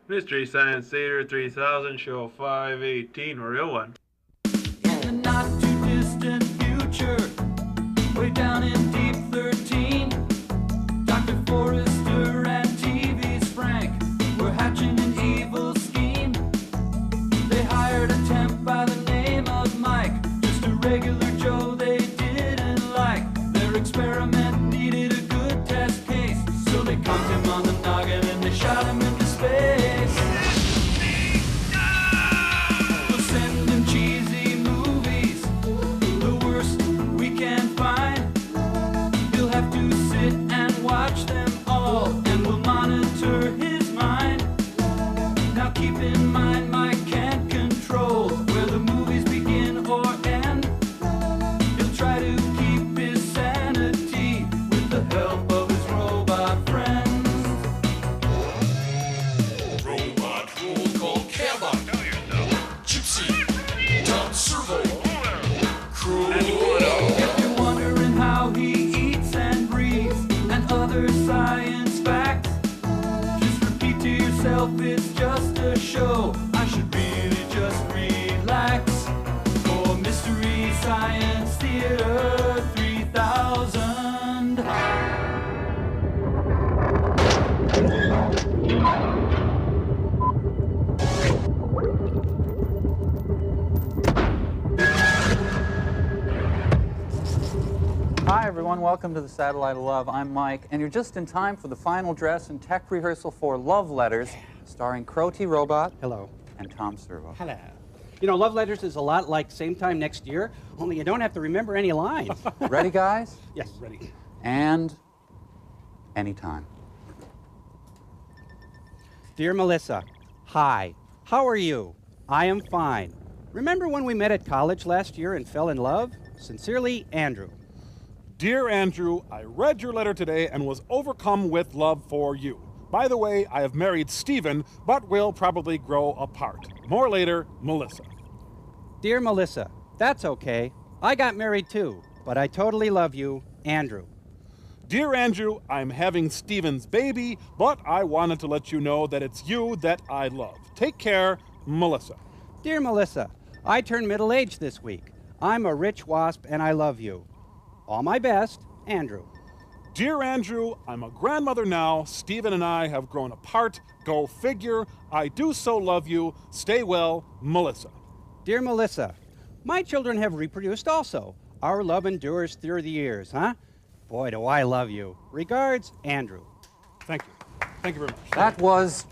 Mystery Science Theater 3000, Show 518, a real one. In the not too distant future, way down in deep 13, Dr. Forrester and TV's Frank were hatching an evil scheme. They hired a temp by the name of Mike, just a regular Joe they didn't like. Their experiment needed a good test case, so they conked him on the noggin and they shot him into space. We'll send him cheesy movies, the worst we can find. He'll have to sit and watch them all, and we'll monitor his mind. Now keep in mind, Mike can't control where the movies begin or end. He'll try to keep his sanity with the help of his robot friends. Robot roll called Cabot, Gypsy, Tom Servo, Crew. If you're wondering how he eats and breathes and other science facts, just repeat to yourself, it's just a show. I should really just relax. For Mystery Science Theater 3000. Hi everyone, welcome to the Satellite of Love. I'm Mike, and you're just in time for the final dress and tech rehearsal for Love Letters, starring Crow T. Robot Hello. and Tom Servo. Hello. You know, Love Letters is a lot like Same Time Next Year, only you don't have to remember any lines. Ready, guys? Yes, ready. And anytime. Dear Melissa, hi. How are you? I am fine. Remember when we met at college last year and fell in love? Sincerely, Andrew. Dear Andrew, I read your letter today and was overcome with love for you. By the way, I have married Stephen, but we'll probably grow apart. More later, Melissa. Dear Melissa, that's okay. I got married too, but I totally love you, Andrew. Dear Andrew, I'm having Stephen's baby, but I wanted to let you know that it's you that I love. Take care, Melissa. Dear Melissa, I turned middle-aged this week. I'm a rich wasp and I love you. All my best, Andrew. Dear Andrew, I'm a grandmother now. Stephen and I have grown apart. Go figure. I do so love you. Stay well, Melissa. Dear Melissa, my children have reproduced also. Our love endures through the years, huh? Boy, do I love you. Regards, Andrew. Thank you. Thank you very much. That was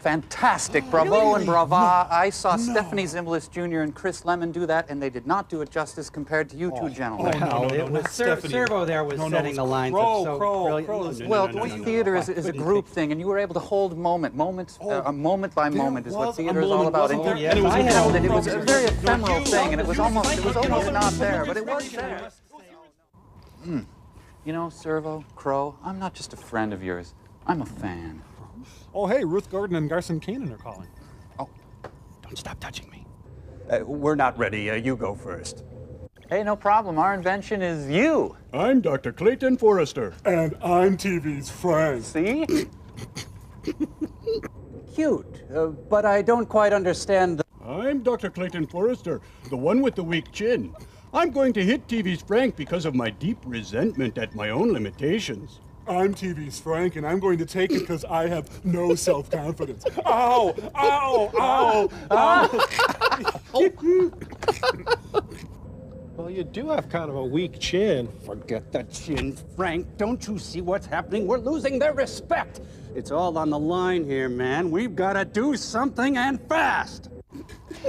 fantastic. Bravo and brava. I saw Stephanie Zimbalist Jr. and Chris Lemon do that, and they did not do it justice compared to you two gentlemen. It was Servo there was setting the lines up so brilliant. Well, theater is a group thing, and you were able to hold moment by moment is what theater is all about. And you held it. It was a very ephemeral thing, and it was almost not there, but it was there. You know, Servo, Crow, I'm not just a friend of yours. I'm a fan. Oh, hey, Ruth Gordon and Garson Kanan are calling. Oh, Don't stop touching me. We're not ready. You go first. hey, no problem. Our invention is you. I'm Dr. Clayton Forrester. And I'm TV's Frank. See? Cute, but I don't quite understand the... I'm Dr. Clayton Forrester, the one with the weak chin. I'm going to hit TV's Frank because of my deep resentment at my own limitations. I'm TV's Frank, and I'm going to take it because I have no self-confidence. Ow! Ow! Ow! Ow! Well, you do have kind of a weak chin. Forget the chin, Frank. Don't you see what's happening? We're losing their respect. It's all on the line here, man. We've got to do something and fast.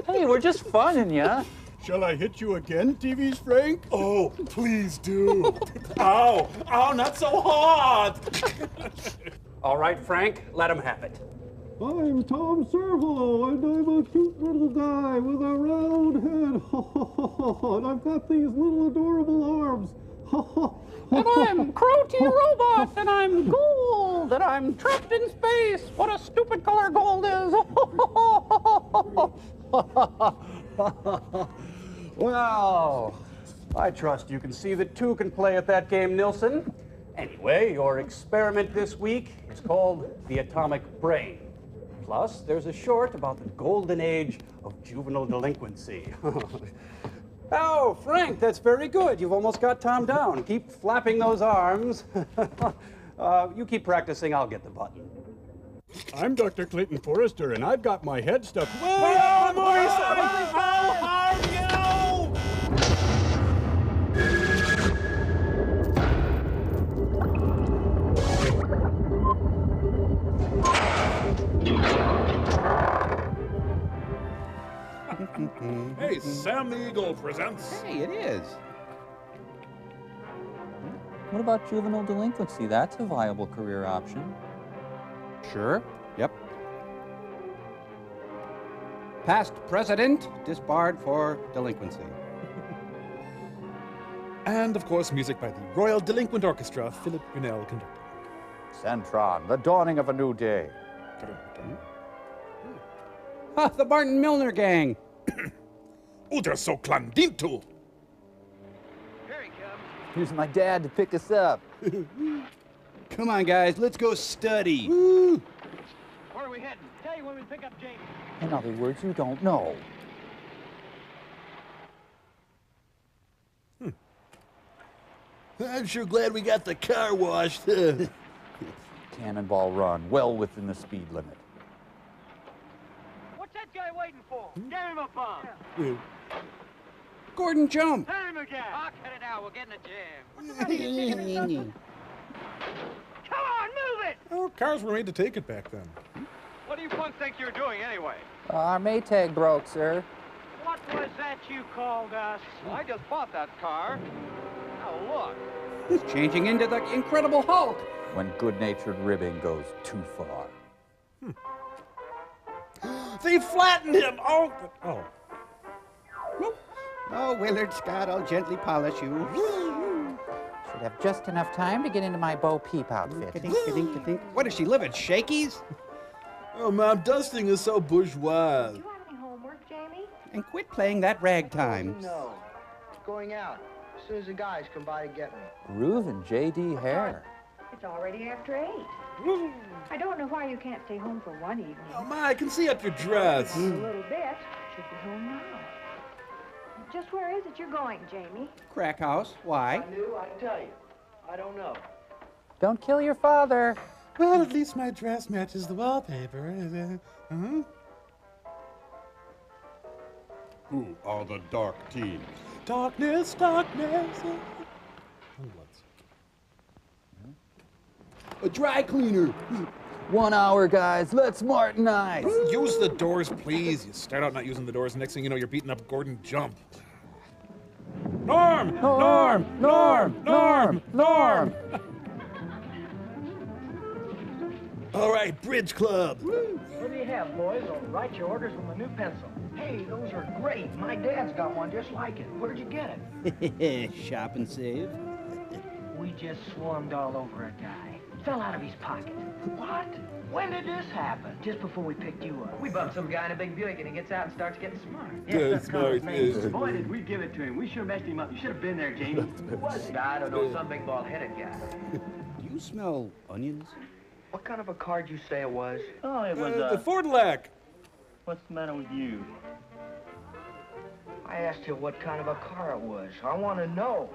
Hey, we're just funning ya. Shall I hit you again, TV's Frank? Oh, please do. Ow! Ow, not so hard! All right, Frank, let him have it. I'm Tom Servo, and I'm a cute little guy with a round head. And I've got these little adorable arms. And I'm Crow T. Robot, and I'm gold, and I'm trapped in space. What a stupid color gold is. Well, I trust you can see that two can play at that game, Nilsson. Anyway, your experiment this week is called the atomic brain. Plus, there's a short about the golden age of juvenile delinquency. Oh, Frank, that's very good. You've almost got Tom down. Keep flapping those arms. You keep practicing, I'll get the button. I'm Dr. Clayton Forrester, and I've got my head stuck. Whoa, Maurice! How are you? Hey, Sam the Eagle presents. Hey, it is. What about juvenile delinquency? That's a viable career option. Sure. Yep. Past president disbarred for delinquency. And, of course, music by the Royal Delinquent Orchestra, Philip Grinnell conducting. Centron, the dawning of a new day. Ah, the Barton Milner gang. Oh, they're so clandito. Here's my dad to pick us up. Come on, guys, let's go study. Where are we heading? Tell you when we pick up Jamie. In other words, you don't know. I'm sure glad we got the car washed. Cannonball Run, well within the speed limit. What's that guy waiting for? Get him a bomb. Gordon, jump. Hit him again. I'll cut it out. We'll get in a jam. Come on, move it. Oh, cars were made to take it back then. What do you punks think you're doing anyway? Our Maytag broke, sir. What was that you called us? Well, I just bought that car. Now look. He's changing into the Incredible Hulk. When good-natured ribbing goes too far. They flattened him. Oh. Oh, Willard Scott, I'll gently polish you. Should have just enough time to get into my Bo Peep outfit. What does she live at Shakey's? Oh, Mom, dusting is so bourgeois. Do you have any homework, Jamie? And quit playing that ragtime. No. Going out. As soon as the guys come by to get me. Groove and J.D. Hare. It's already after 8. I don't know why you can't stay home for one evening. Oh, Ma, I can see up your dress. A little bit. Should be home now. Just where is it you're going, Jamie? Crack house. Why? I knew, I'd tell you. I don't know. Don't kill your father. Well, at least my dress matches the wallpaper. Who are the dark teens? Darkness, darkness. A dry cleaner. 1 hour, guys. Let's Martinize. Use the doors, please. You start out not using the doors. Next thing you know, you're beating up Gordon Jump. Norm! Norm! Norm! Norm! Norm! All right, Bridge Club. What do you have, boys? I'll write your orders with my new pencil. Hey, those are great. My dad's got one just like it. Where'd you get it? Shop and save. We just swarmed all over a guy. Fell out of his pocket. What? When did this happen? Just before we picked you up. We bumped some guy in a big Buick and he gets out and starts getting smart. That's smart. Boy, did we give it to him. We sure messed him up. You should have been there, Jamie. Who was he? I don't know, some big bald-headed guy. Do you smell onions? What kind of a car did you say it was? Oh, it was, The Ford Lac. what's the matter with you? I asked you what kind of a car it was. I want to know.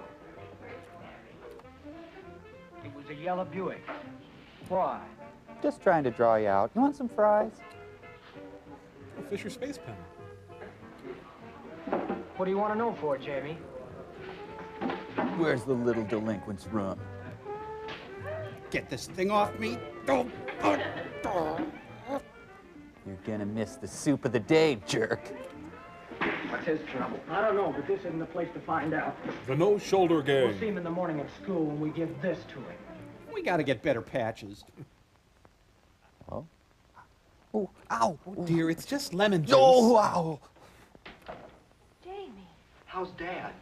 It was a yellow Buick. Why? Just trying to draw you out. You want some fries? A Fisher Space Pen. What do you want to know for, Jamie? Where's the little delinquent's room? Get this thing off me. You're gonna miss the soup of the day, jerk. What's his trouble? I don't know, but this isn't the place to find out. The No Shoulder Gang. We'll see him in the morning at school when we give this to him. We gotta get better patches. Oh. Oh, ow. Oh, dear, it's just lemon juice. Oh, ow. Jamie, How's Dad?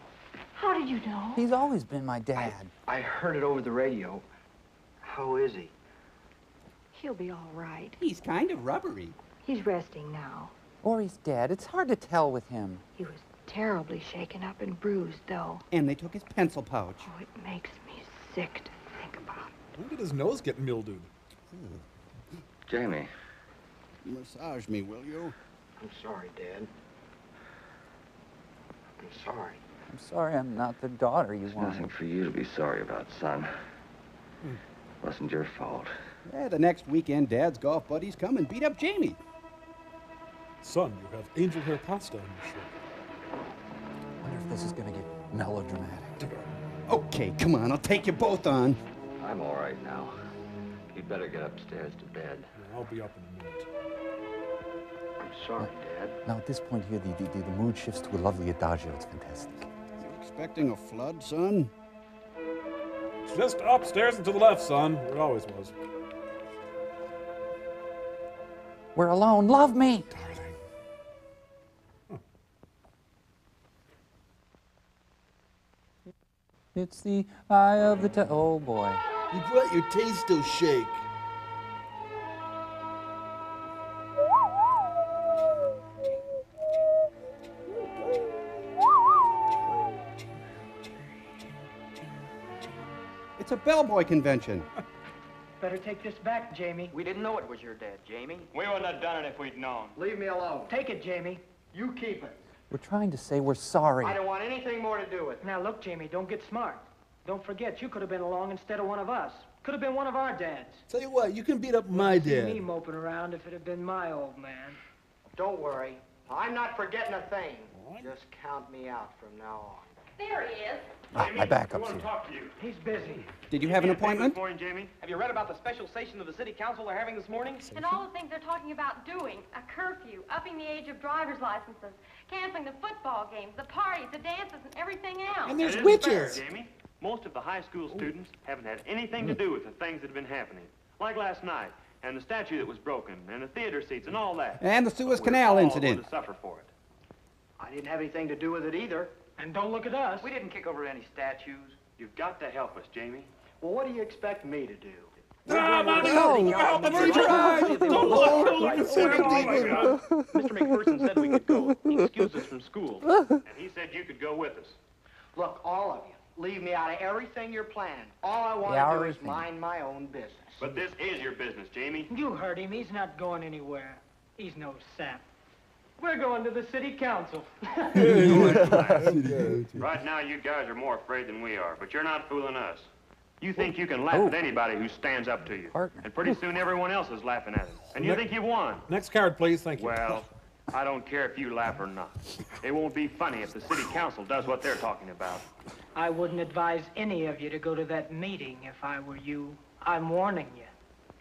how did you know? He's always been my dad. I heard it over the radio. How is he? He'll be all right. He's kind of rubbery. He's resting now. Or he's dead. It's hard to tell with him. He was terribly shaken up and bruised, though. And they took his pencil pouch. Oh, it makes me sick to think about. When did his nose get mildewed? Jamie, Massage me, will you? I'm sorry, Dad. I'm sorry. I'm sorry I'm not the daughter you wanted. Nothing for you to be sorry about, son. Wasn't your fault. Yeah, the next weekend, Dad's golf buddies come and beat up Jamie. Son, you have angel hair pasta on your shirt. I wonder if this is going to get melodramatic. Okay, come on, I'll take you both on. I'm all right now. You'd better get upstairs to bed. Yeah, I'll be up in a minute. I'm sorry, Dad. Now, at this point here, the mood shifts to a lovely adagio. It's fantastic. You expecting a flood, son? It's just upstairs and to the left, son. It always was. We're alone. Love me. Darling. Huh. It's the eye of the oh boy. You brought your tasto shake. It's a bellboy convention. Better take this back, Jamie. We didn't know it was your dad, Jamie. We wouldn't have done it if we'd known. Leave me alone. Take it, Jamie. You keep it. We're trying to say we're sorry. I don't want anything more to do with it. Now, look, Jamie, don't get smart. Don't forget, you could have been along instead of one of us. Could have been one of our dads. Tell you what, you can beat up my See dad. me moping around if it had been my old man. Don't worry. I'm not forgetting a thing. Just count me out from now on. There he is. My backup's here. Talk to you. He's busy. Did you have an appointment? This morning, Jamie? Have you read about the special session of the city council they're having this morning? And all the things they're talking about doing, a curfew, upping the age of driver's licenses, canceling the football games, the parties, the dances, and everything else. And there's It isn't witches. fair, Jamie. Most of the high school students haven't had anything to do with the things that have been happening. Like last night, and the statue that was broken, and the theater seats, and all that. And the Suez We're Canal all incident. going to suffer for it. I didn't have anything to do with it either. And don't look at us. We didn't kick over any statues. You've got to help us, Jamie. Well, what do you expect me to do? Mr. McPherson said we could go. He excused us from school. And he said you could go with us. Look, all of you, leave me out of everything you're planning. All I want to do is mind my own business. But this is your business, Jamie. You heard him. He's not going anywhere. He's no sap. We're going to the city council. Right now, you guys are more afraid than we are, but you're not fooling us. You think you can laugh at anybody who stands up to you. And pretty soon everyone else is laughing at him. And you think you've won. Next card, please. Thank you. Well, I don't care if you laugh or not. It won't be funny if the city council does what they're talking about. I wouldn't advise any of you to go to that meeting if I were you. I'm warning you.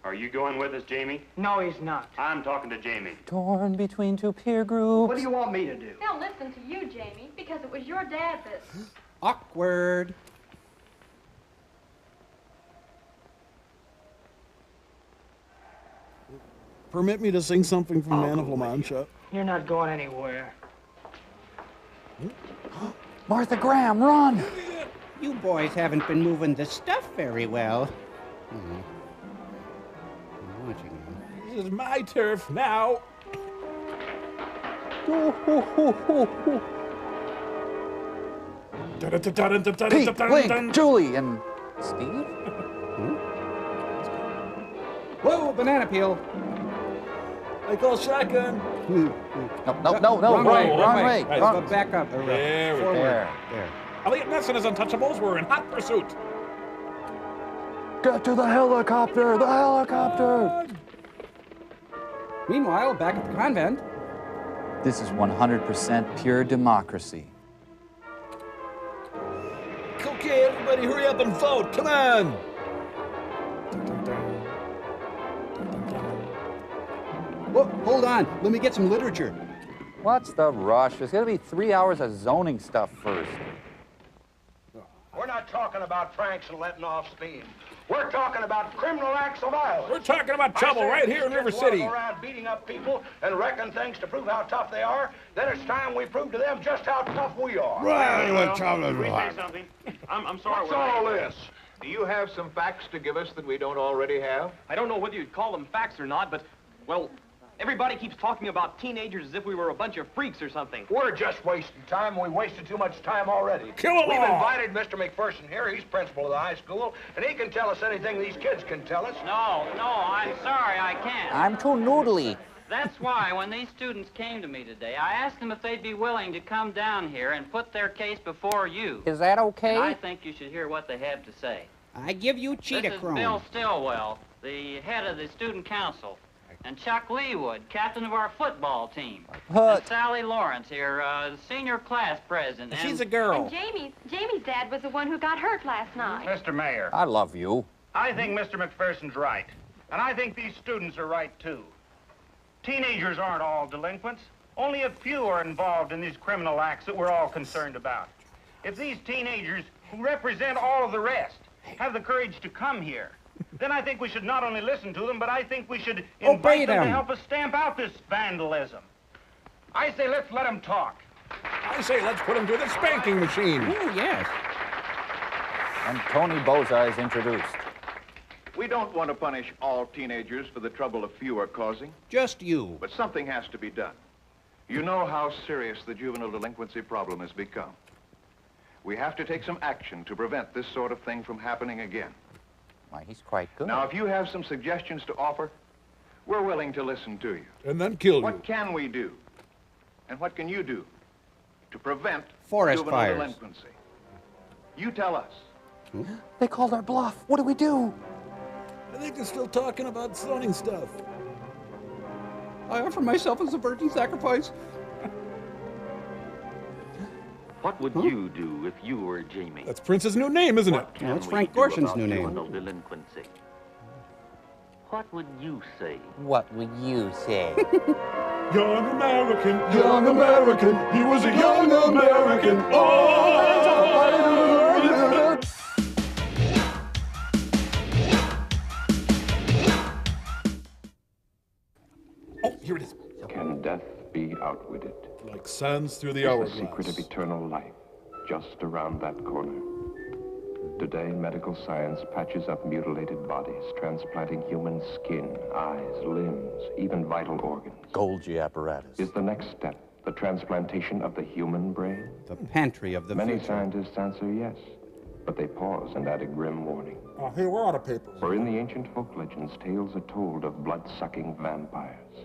Are you going with us, Jamie? No, he's not. I'm talking to Jamie. Torn between two peer groups. What do you want me to do? They'll listen to you, Jamie, because it was your dad that... Awkward. Permit me to sing something from Man of La Mancha. You're not going anywhere. Martha Graham, run! You boys haven't been moving the stuff very well. I'm watching you. This is my turf now. Pete, Link, Julie, and Steve? Whoa, banana peel. I call shotgun. No, wrong way. Right. Go back up. There we go. There. Elliot Ness and his Untouchables were in hot pursuit. Get to the helicopter! The helicopter! Meanwhile, back at the convent. This is 100% pure democracy. Okay, everybody, hurry up and vote. Come on. Whoa, hold on. Let me get some literature. What's the rush? There's gonna be 3 hours of zoning stuff first. We're not talking about pranks and letting off steam. We're talking about criminal acts of violence. We're talking about trouble right here in River City. Around beating up people and wrecking things to prove how tough they are. Then it's time we prove to them just how tough we are. Can we say something? I'm sorry. What's all this? Do you have some facts to give us that we don't already have? I don't know whether you'd call them facts or not, but, well, everybody keeps talking about teenagers as if we were a bunch of freaks or something. We're just wasting time. We wasted too much time already. Kill 'em We've all. invited Mr. McPherson here. He's principal of the high school, and he can tell us anything these kids can tell us. No, I'm sorry, I can't. I'm too noodly. That's why when these students came to me today, I asked them if they'd be willing to come down here and put their case before you. Is that okay? And I think you should hear what they have to say. I give you cheetah This is chrome. Bill Stillwell, the head of the student council. And Chuck Leewood, captain of our football team. And Sally Lawrence here, the senior class president. She's a girl. And Jamie's dad was the one who got hurt last night. Mr. Mayor. I love you. I think Mr. McPherson's right. And I think these students are right, too. Teenagers aren't all delinquents. Only a few are involved in these criminal acts that we're all concerned about. If these teenagers, who represent all of the rest, have the courage to come here, then I think we should not only listen to them, but I think we should invite them to help us stamp out this vandalism. I say let's let them talk. I say let's put them through the spanking machine. Oh, yes. And Tony Bozai is introduced. We don't want to punish all teenagers for the trouble a few are causing. Just you. But something has to be done. You know how serious the juvenile delinquency problem has become. We have to take some action to prevent this sort of thing from happening again. Why, he's quite good. Now, if you have some suggestions to offer, we're willing to listen to you. And then kill you. What can we do? And what can you do to prevent Forest juvenile fires. delinquency? You tell us. They called our bluff. What do we do? I think they're still talking about zoning stuff. I offer myself as a virgin sacrifice. What would you do if you were Jamie? That's Prince's new name, isn't it? No, it's Frank Gorshin's new name. Juvenile delinquency. What would you say? What would you say? Young American, young American, he was a young American. Oh, here it is. Can death be outwitted? Like sands through the Is hourglass. the secret of eternal life just around that corner? Today, medical science patches up mutilated bodies, transplanting human skin, eyes, limbs, even vital organs. Golgi apparatus. Is the next step the transplantation of the human brain? The pantry of the Many future. scientists answer yes, but they pause and add a grim warning. Oh, hey, we're out of paper. For in the ancient folk legends, tales are told of blood-sucking vampires,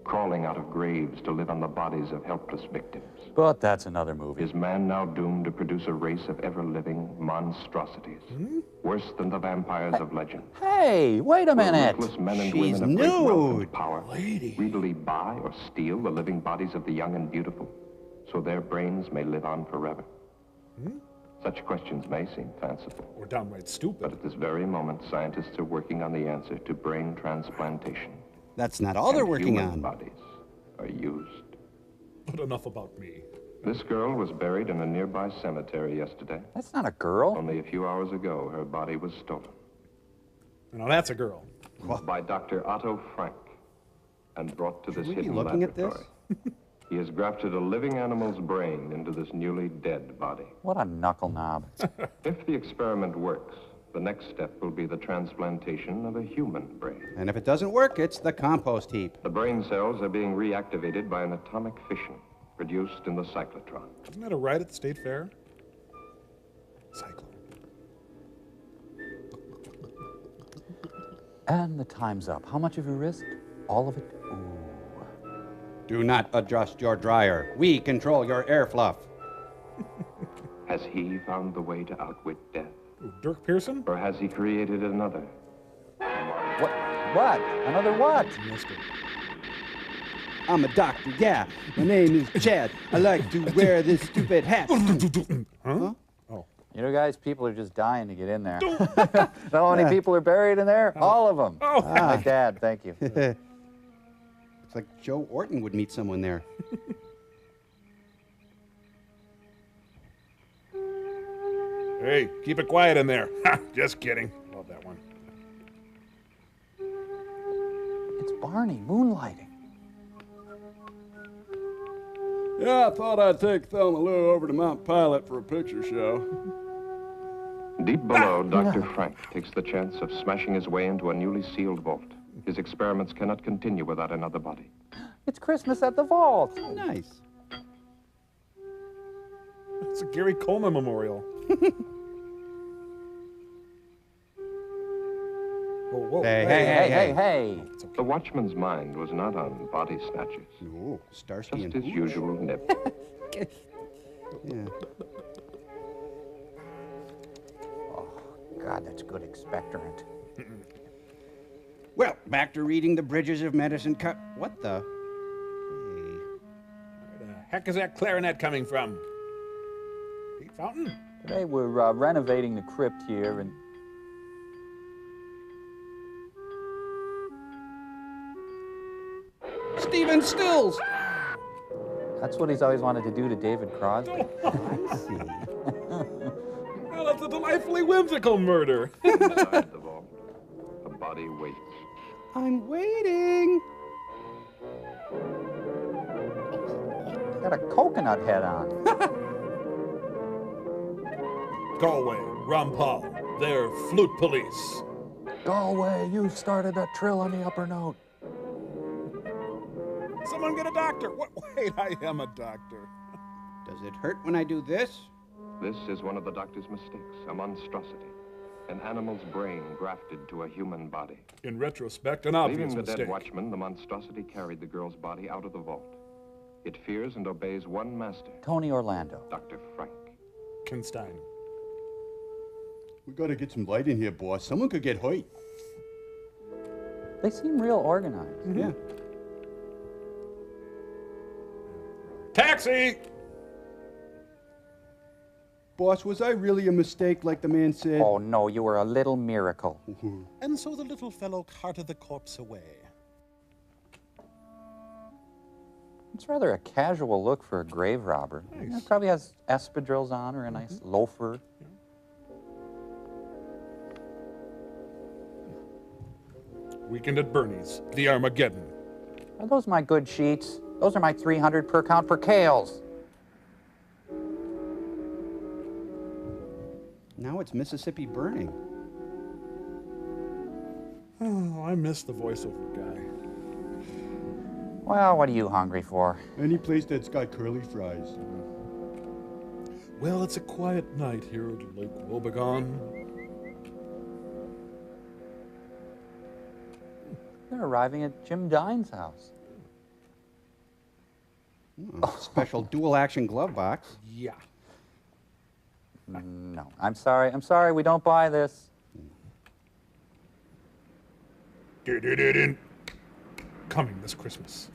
crawling out of graves to live on the bodies of helpless victims. But that's another movie. Is man now doomed to produce a race of ever-living monstrosities, worse than the vampires of legend? Hey, wait a minute. Ruthless men and She's women of great wealth and nude. power greedily buy or steal the living bodies of the young and beautiful, so their brains may live on forever. Such questions may seem fanciful. Or downright stupid. But at this very moment, scientists are working on the answer to brain transplantation. That's not all they're And working human on. bodies are used. But enough about me. This girl was buried in a nearby cemetery yesterday. That's not a girl. Only a few hours ago, her body was stolen. Now that's a girl. By Dr. Otto Frank and brought to this Should we be hidden looking at this? laboratory. He has grafted a living animal's brain into this newly dead body. What a knuckle knob. If the experiment works, the next step will be the transplantation of a human brain. And if it doesn't work, it's the compost heap. The brain cells are being reactivated by an atomic fission produced in the cyclotron. Isn't that a ride at the State Fair? Cycle. And the time's up. How much have you risked? All of it? Ooh. Do not adjust your dryer. We control your air fluff. Has he found the way to outwit death? Ooh, Dirk Pearson? Or has he created another? What? What? Another what? I'm a doctor, yeah. My name is Chad. I like to wear this stupid hat. Huh? You know, guys, people are just dying to get in there. Know how many people are buried in there? All of them. Oh. My dad, thank you. It's like Joe Orton would meet someone there. Hey, keep it quiet in there. Ha, just kidding. Love that one. It's Barney moonlighting. Yeah, I thought I'd take Thelma Lou over to Mount Pilot for a picture show. Deep below, Dr. Frank takes the chance of smashing his way into a newly sealed vault. His experiments cannot continue without another body. It's Christmas at the vault. Nice. It's a Gary Coleman memorial. Whoa, whoa. Hey. The watchman's mind was not on body snatchers. No, Starsky Just and his usual nip. Yeah. Oh, God, that's good expectorant. Well, back to reading the Bridges of Medicine Cut. What the? Where the heck is that clarinet coming from? Pete Fountain? Today we're renovating the crypt here, and Stephen Stills! that's what he's always wanted to do to David Crosby. I see. Well, that's a delightfully whimsical murder. Inside the vault, the body waits. I'm waiting. Got a coconut head on. Go away, Rampal. They're flute police. Go away, you started that trill on the upper note. Someone get a doctor. What? Wait, I am a doctor. Does it hurt when I do this? This is one of the doctor's mistakes, a monstrosity. An animal's brain grafted to a human body. In retrospect, an obvious Leaving the mistake. dead watchman, the monstrosity carried the girl's body out of the vault. It fears and obeys one master. Tony Orlando. Dr. Frank. Kinstein. We gotta get some light in here, boss. Someone could get hurt. They seem real organized. Mm-hmm. Yeah. Taxi! Boss, was I really a mistake like the man said? Oh, no, you were a little miracle. And so the little fellow carted the corpse away. It's rather a casual look for a grave robber. Nice. It probably has espadrilles on or a nice loafer. Weekend at Bernie's, the Armageddon. Are those my good sheets? Those are my 300 per count for Kales. Now it's Mississippi Burning. Oh, I miss the voiceover guy. Well, what are you hungry for? Any place that's got curly fries. Well, it's a quiet night here at Lake Wobegon. They're arriving at Jim Dine's house. Special dual-action glove box. Yeah. No, I'm sorry, we don't buy this. Coming this Christmas.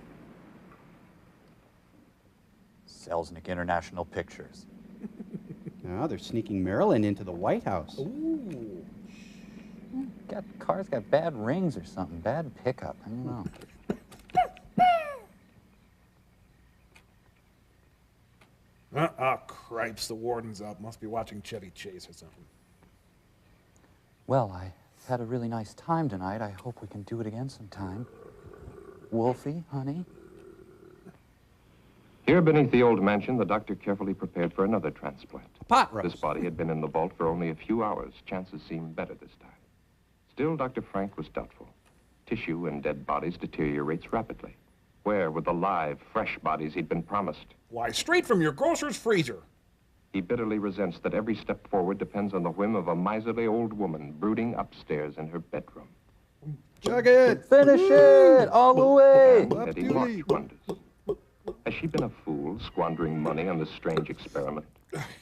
Selznick International Pictures. Now they're sneaking Marilyn into the White House. Ooh. Car's got bad rings or something, bad pickup, I don't know. Cripes, the warden's up. Must be watching Chevy Chase or something. Well, I had a really nice time tonight. I hope we can do it again sometime. Wolfie, honey? Here beneath the old mansion, the doctor carefully prepared for another transplant. Pot roast. This body had been in the vault for only a few hours. Chances seemed better this time. Still, Dr. Frank was doubtful. Tissue in dead bodies deteriorates rapidly. Where were the live, fresh bodies he'd been promised? Why, straight from your grocer's freezer. He bitterly resents that every step forward depends on the whim of a miserly old woman brooding upstairs in her bedroom. Chug it! Finish it! All the way! And he watched wonders. Has she been a fool, squandering money on this strange experiment?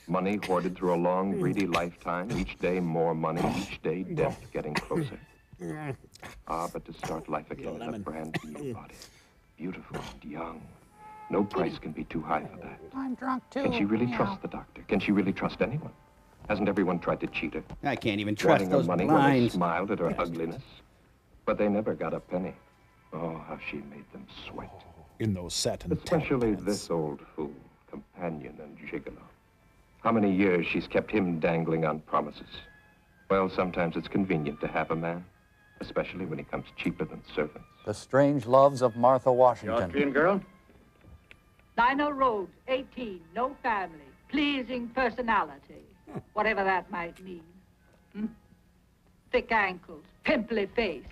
Money hoarded through a long, greedy lifetime, each day more money, each day death getting closer. But to start life again in a brand new body. Beautiful and young. No price can be too high for that. I'm drunk too. Can she really trust the doctor? Can she really trust anyone? Hasn't everyone tried to cheat her? I can't even trust Wanting her those money when they blinds. smiled at her ugliness. But they never got a penny. Oh, how she made them sweat. In those satin Especially this old fool, companion and gigolo. How many years she's kept him dangling on promises. Well, sometimes it's convenient to have a man, especially when he comes cheaper than servants. The Strange Loves of Martha Washington. Austrian girl? Lionel Rhodes, 18, no family, pleasing personality, whatever that might mean. Thick ankles, pimply face,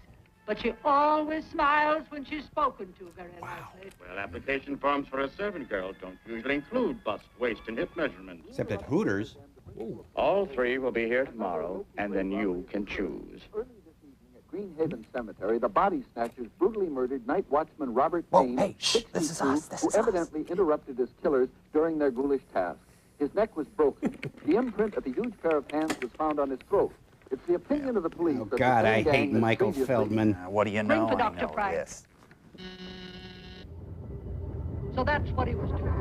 but she always smiles when she's spoken to very nicely. Well, application forms for a servant girl don't usually include bust, waist, and hip measurements. Except at Hooters. All three will be here tomorrow, and then you can choose. Haven Cemetery, the body snatchers brutally murdered night watchman Robert Payne, 62, who evidently interrupted his killers during their ghoulish task. His neck was broken. The imprint of a huge pair of hands was found on his throat. It's the opinion of the police that God, the I same hate gang that Michael previously- Feldman. What do you know? Ring for I Dr. know Price. this. So that's what he was doing.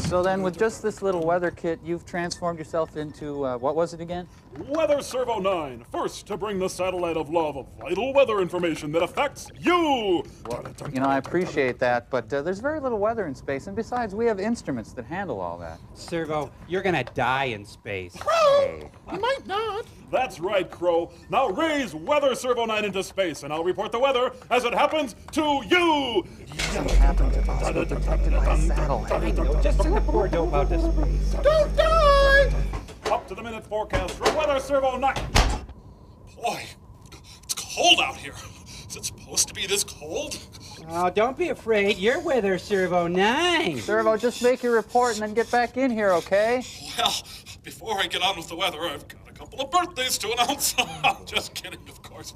So then, with just this little weather kit, you've transformed yourself into, what was it again? Weather Servo 9, first to bring the satellite of love of vital weather information that affects you! Well, you know, I appreciate that, but there's very little weather in space, and besides, we have instruments that handle all that. Servo, you're gonna die in space. Crow! I might not. That's right, Crow. Now raise Weather Servo 9 into space, and I'll report the weather as it happens to you! It happened to us. We're detected by a satellite. Just send the poor dope out to space. Don't die! Up to the minute forecast for Weather Servo 9. Boy, it's cold out here. Is it supposed to be this cold? Oh, don't be afraid. You're Weather Servo 9. Servo, just make your report and then get back in here, okay? Well, before I get on with the weather, I've got a couple of birthdays to announce. Just kidding, of course.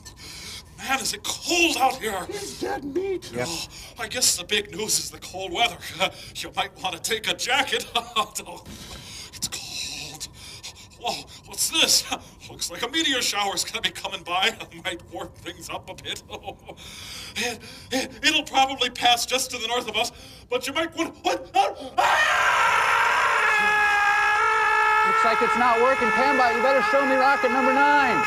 Man, is it cold out here? Is dead meat? Yep. Oh, I guess the big news is the cold weather. You might want to take a jacket. It's cold. Whoa, what's this? Looks like a meteor shower's gonna be coming by. Might warm things up a bit. It'll probably pass just to the north of us, but you might want... What? Looks like it's not working. Pambot, you better show me rocket number 9.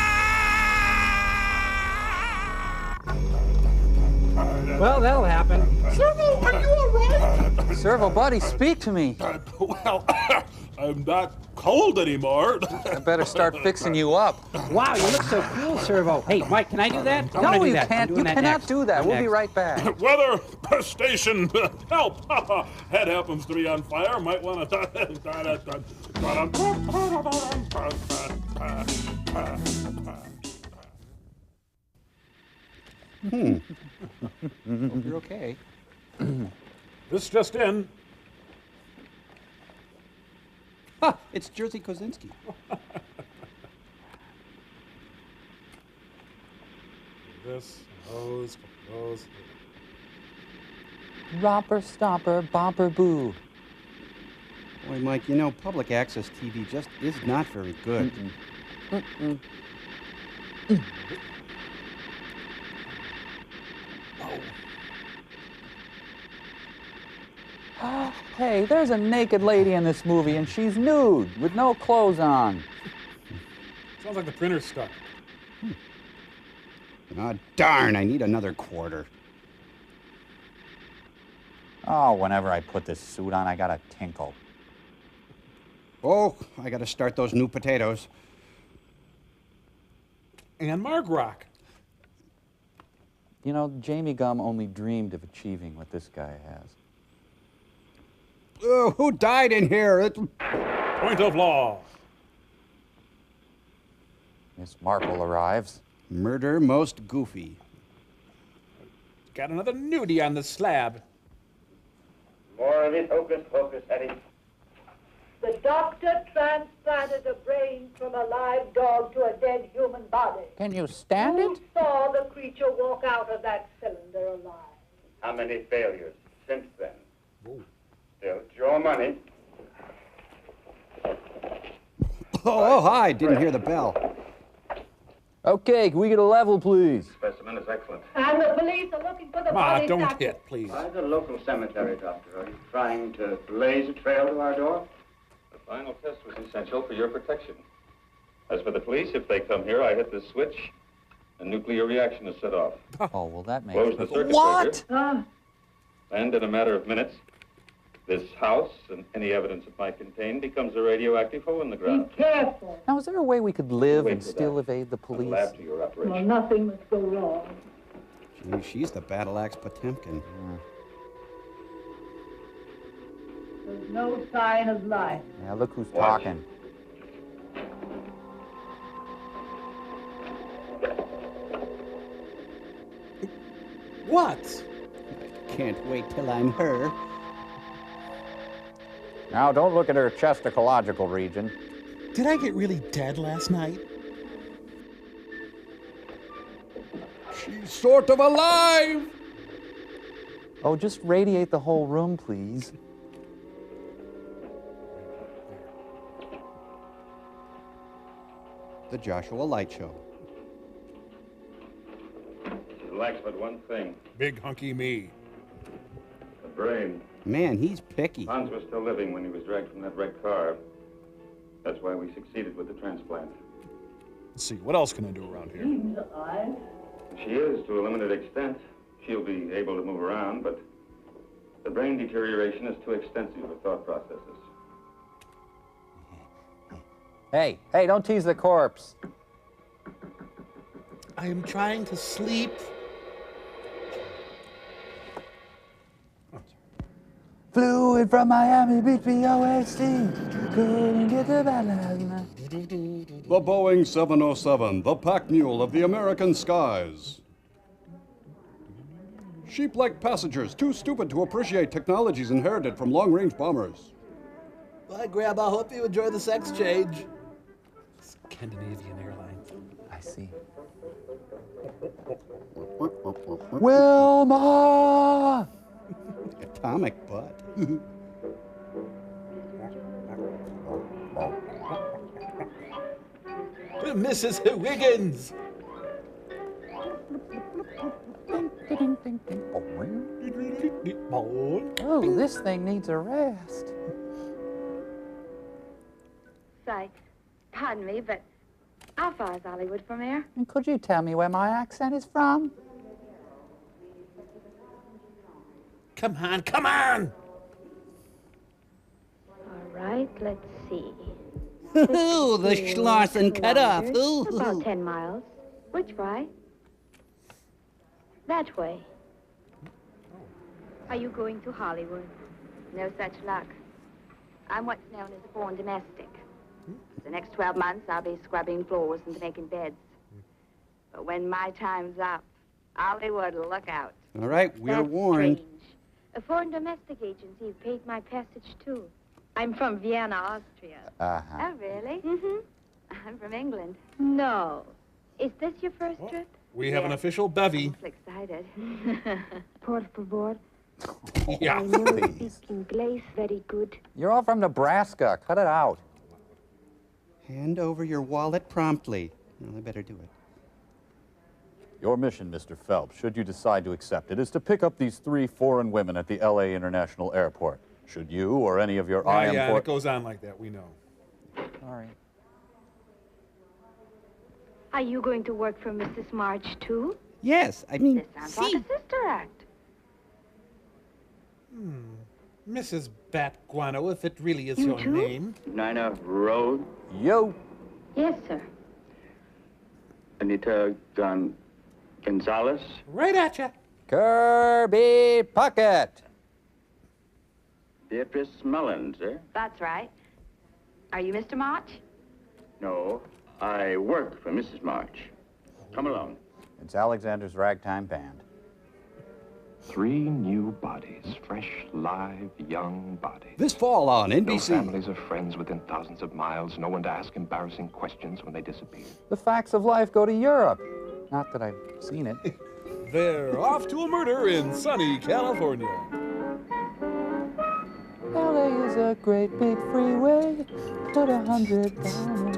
Well, that'll happen. Servo, are you all right? Servo, buddy, speak to me. Well, I'm not cold anymore. I better start fixing you up. Wow, you look so cool, Servo. Hey, Mike, can I do that? I wanna No, do you that. I'm can't. doing You that cannot next. do that. I'm We'll be next. right back. Weather station, help! Head happens to be on fire. Might want to... Hope you're okay. This just in. Ha! It's Jersey Kosinski. This goes. Romper, stomper, bomper, boo. Boy, Mike, you know, public access TV just is not very good. Hey, there's a naked lady in this movie, and she's nude, with no clothes on. Sounds like the printer's stuck. Ah, darn, I need another quarter. Oh, whenever I put this suit on, I got a tinkle. Oh, I gotta start those new potatoes. And Margrock. You know, Jamie Gum only dreamed of achieving what this guy has. Oh, who died in here? Point of law. Miss Marple arrives. Murder most goofy. Got another nudie on the slab. More of this hocus-pocus, Eddie. The doctor transplanted a brain from a live dog to a dead human body. Can you stand Who it? saw the creature walk out of that cylinder alive? How many failures since then? Still, it's your money. Oh, hi, didn't hear the bell. Okay, can we get a level, please? Specimen is excellent. And the police are looking for the Ma, body don't snatcher. hit, please. By the local cemetery, Doctor. Are you trying to blaze a trail to our door? The final test was essential for your protection. As for the police, if they come here, I hit this switch, a nuclear reaction is set off. Oh, well, that makes Close the circuit What? breaker, and in a matter of minutes, this house and any evidence it might contain becomes a radioactive hole in the ground. Careful. Now, is there a way we could live Wait and for still that. evade the police? Lab to your operation. Well, nothing must go wrong. Gee, she's the battle axe Potemkin. There's no sign of life. Yeah, look who's talking. What? can't wait till I'm her. Now, don't look at her chest-ecological region. Did I get really dead last night? She's sort of alive! Oh, just radiate the whole room, please. The Joshua Light Show. She lacks but one thing. Big hunky me. The brain. Man, he's picky. Hans was still living when he was dragged from that wrecked car. That's why we succeeded with the transplant. Let's see, what else can I do around here? She is, to a limited extent. She'll be able to move around, but the brain deterioration is too extensive for thought processes. Hey, don't tease the corpse. I am trying to sleep. Flew in from Miami Beach, POST. Couldn't get the bad last night. The Boeing 707, the pack mule of the American skies. Sheep-like passengers, too stupid to appreciate technologies inherited from long-range bombers. Bye, Grandma. Hope you enjoy the sex change. Scandinavian Airlines. I see. Wilma! Atomic butt. Mrs. Wiggins! Oh, this thing needs a rest. Say, pardon me, but how far is Hollywood from here? And could you tell me where my accent is from? Come on, come on! All right, let's see. Ooh, the Schlossen cut off. Ooh. About 10 miles. Which way? That way. Are you going to Hollywood? No such luck. I'm what's known as a born domestic. For the next 12 months, I'll be scrubbing floors and making beds. But when my time's up, Hollywood, look out. All right, we're That's warned. strange. A foreign domestic agency paid my passage, too. I'm from Vienna, Austria. Uh-huh. Oh, really? Mm-hmm. I'm from England. No. Is this your first trip? We have an official bevy. I'm excited. Por favor. Yeah. I know speak English very good. You're all from Nebraska. Cut it out. Hand over your wallet promptly. Well, I better do it. Your mission, Mr. Phelps, should you decide to accept it, is to pick up these 3 foreign women at the L.A. International Airport. Should you or any of your Yeah, it goes on like that, we know. All right. Are you going to work for Mrs. March, too? Yes, I mean, This sounds like a sister act. Mrs. Bat Guano, if it really is your name. Nina Road. Yo. Yes, sir. Anita Gonzalez. Right at ya. Kirby Puckett. Beatrice Mullins, eh? That's right. Are you Mr. March? No, I work for Mrs. March. Come along. It's Alexander's Ragtime Band. 3 new bodies, fresh, live, young bodies. This fall on No NBC. families or friends within thousands of miles, no one to ask embarrassing questions when they disappear. The facts of life go to Europe. Not that I've seen it. They're off to a murder in sunny California. LA is a great big freeway. Put 100 down.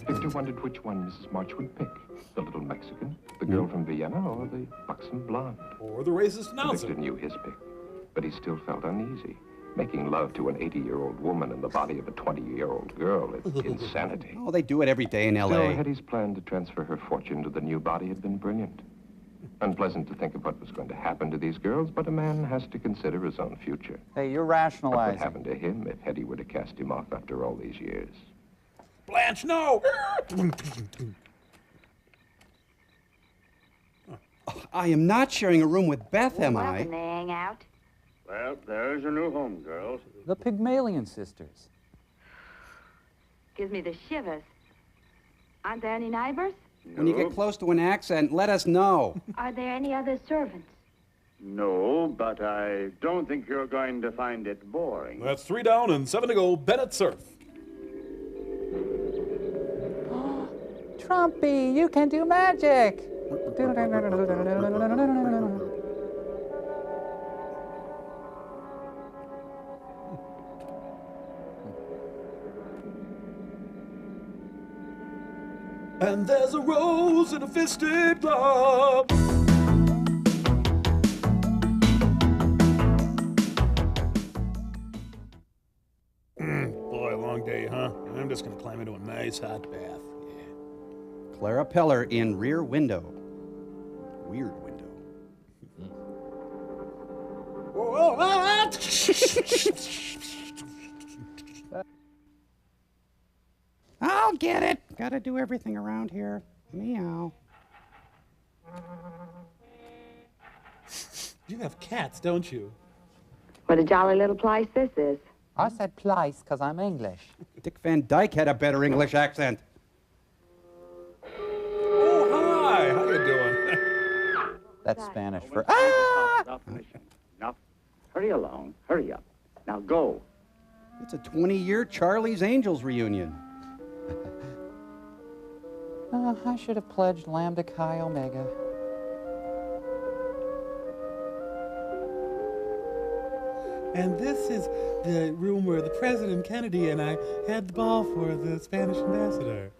Victor wondered which one Mrs. March would pick. The little Mexican, the girl from Vienna, or the buxom blonde. Or the racist announcer. Victor knew his pick, but he still felt uneasy. Making love to an 80-year-old woman in the body of a 20-year-old girl is insanity. Oh, they do it every day in Still, L.A. Hetty's plan to transfer her fortune to the new body had been brilliant. Unpleasant to think of what was going to happen to these girls, but a man has to consider his own future. Hey, you're What would rationalizing. happen to him if Hetty were to cast him off after all these years? Blanche, no! I am not sharing a room with Beth, am I? Welcome to hang out. Well, there's your new home, girls. The Pygmalion sisters. Gives me the shivers. Aren't there any neighbors? When you get close to an accent, let us know. Are there any other servants? No, but I don't think you're going to find it boring. That's 3 down and 7 to go. Bennett surf. Trumpy, you can do magic! And there's a rose in a fisted glove. Boy, long day, huh? I'm just gonna climb into a nice hot bath. Yeah. Clara Peller in Rear Window. Weird window. Whoa, ah! I'll get it. Gotta do everything around here. Meow. You have cats, don't you? What a jolly little place this is. I said place because I'm English. Dick Van Dyke had a better English accent. Oh, hi. How you doing? That's Spanish for Now, hurry along. Hurry up. Now go. It's a 20-year Charlie's Angels reunion. I should have pledged Lambda Chi Omega. And this is the room where the President Kennedy and I had the ball for the Spanish ambassador.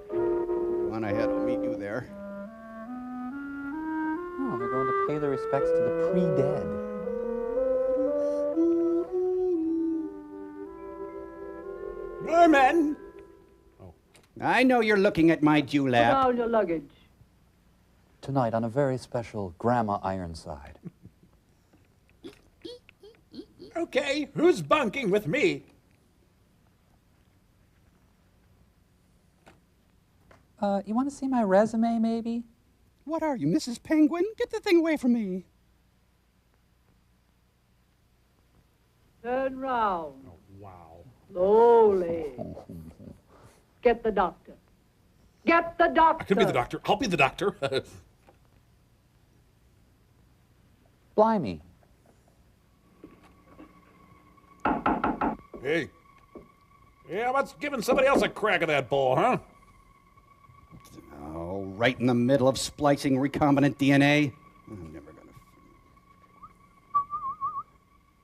Go on ahead, I'll meet you there. Oh, they're going to pay their respects to the pre-dead. Norman! I know you're looking at my Put dewlap. down your luggage. Tonight on a very special Grandma Ironside. Okay, who's bunking with me? You want to see my resume, maybe? What are you, Mrs. Penguin? Get the thing away from me. Turn round. Oh, wow. Slowly. Get the doctor. Get the doctor. I can be the doctor. I'll be the doctor. Blimey. Hey. Yeah, what's giving somebody else a crack at that ball, huh? Oh, right in the middle of splicing recombinant DNA. I'm never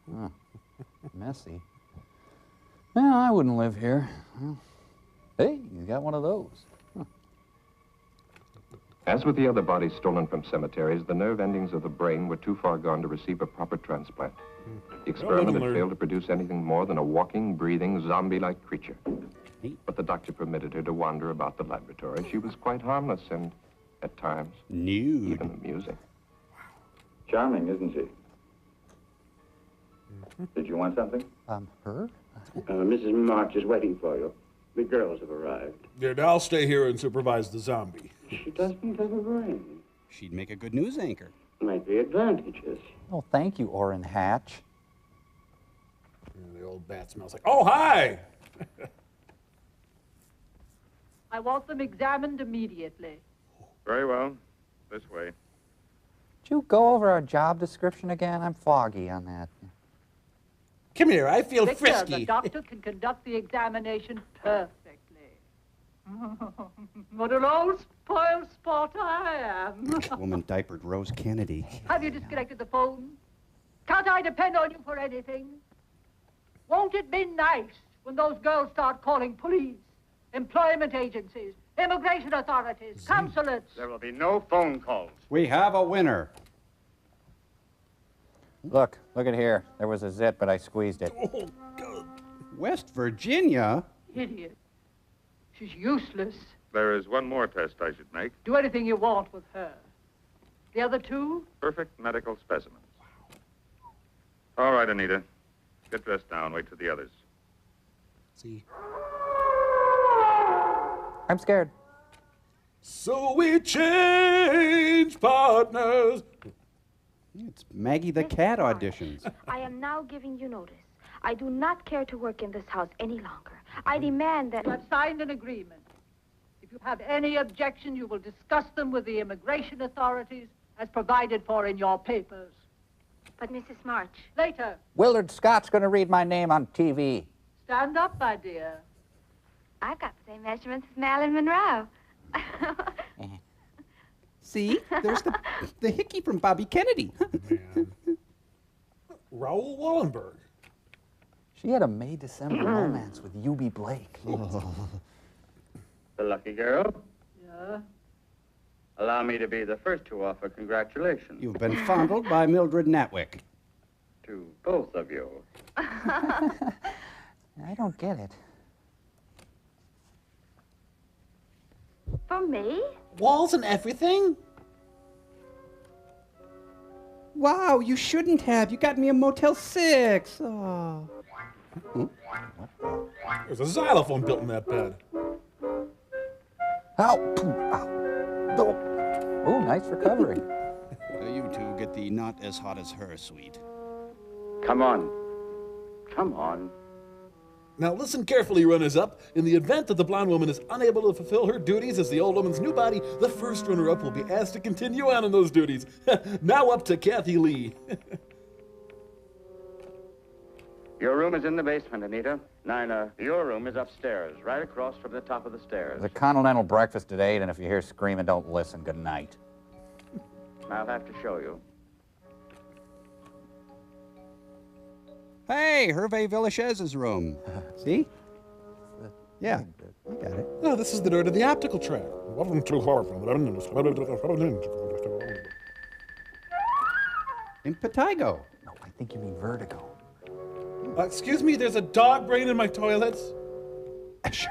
gonna... Messy. Well, I wouldn't live here. Well, hey, you got one of those. Huh. As with the other bodies stolen from cemeteries, the nerve endings of the brain were too far gone to receive a proper transplant. The experiment had failed to produce anything more than a walking, breathing, zombie-like creature. But the doctor permitted her to wander about the laboratory. She was quite harmless and, at times, nude. Even amusing. Charming, isn't she? Did you want something? Her? Mrs. March is waiting for you. The girls have arrived. Yeah, now I'll stay here and supervise the zombie. She doesn't have a brain. She'd make a good news anchor. Might be advantages. Oh, thank you, Orrin Hatch. Yeah, the old bat smells like... Oh, hi! I want them examined immediately. Very well. This way. Did you go over our job description again? I'm foggy on that. Come here, I feel Victor, frisky. the doctor can conduct the examination perfectly. What an old spoiled sport I am. Woman diapered Rose Kennedy. Have you disconnected the phone? Can't I depend on you for anything? Won't it be nice when those girls start calling police, employment agencies, immigration authorities, consulates? There will be no phone calls. We have a winner. Look at here. There was a zit, but I squeezed it. Oh, God. West Virginia? Idiot. She's useless. There is one more test I should make. Do anything you want with her. The other two? Perfect medical specimens. All right, Anita. Get dressed now and wait for the others. See. I'm scared. So we change partners. It's Maggie the Cat auditions. I am now giving you notice. I do not care to work in this house any longer. I demand that... You have signed an agreement. If you have any objection, you will discuss them with the immigration authorities as provided for in your papers. But Mrs. March. Later. Willard Scott's going to read my name on TV. Stand up, my dear. I've got the same measurements as Marilyn Monroe. See? There's the hickey from Bobby Kennedy. Raoul Wallenberg. She had a May-December romance with U.B. Blake. The lucky girl. Yeah? Allow me to be the first to offer congratulations. You've been fondled by Mildred Natwick. To both of you. I don't get it. For me? Walls and everything? Wow, you shouldn't have. You got me a Motel 6. Oh. There's a xylophone built in that bed. Ow! Oh, nice recovery. You two get the not as hot as her suite. Come on. Come on. Now listen carefully, runners-up. In the event that the blonde woman is unable to fulfill her duties as the old woman's new body, the first runner-up will be asked to continue on in those duties. Now up to Kathy Lee. Your room is in the basement, Anita. Nina, your room is upstairs, right across from the top of the stairs. There's a continental breakfast at 8, and if you hear screaming, don't listen. Good night. I'll have to show you. Hey, Hervé Villachaise's room. See? Yeah, I got it. Oh, this is the door to the optical tract. Impetigo. No, I think you mean vertigo. Excuse me, there's a dog brain in my toilets. Did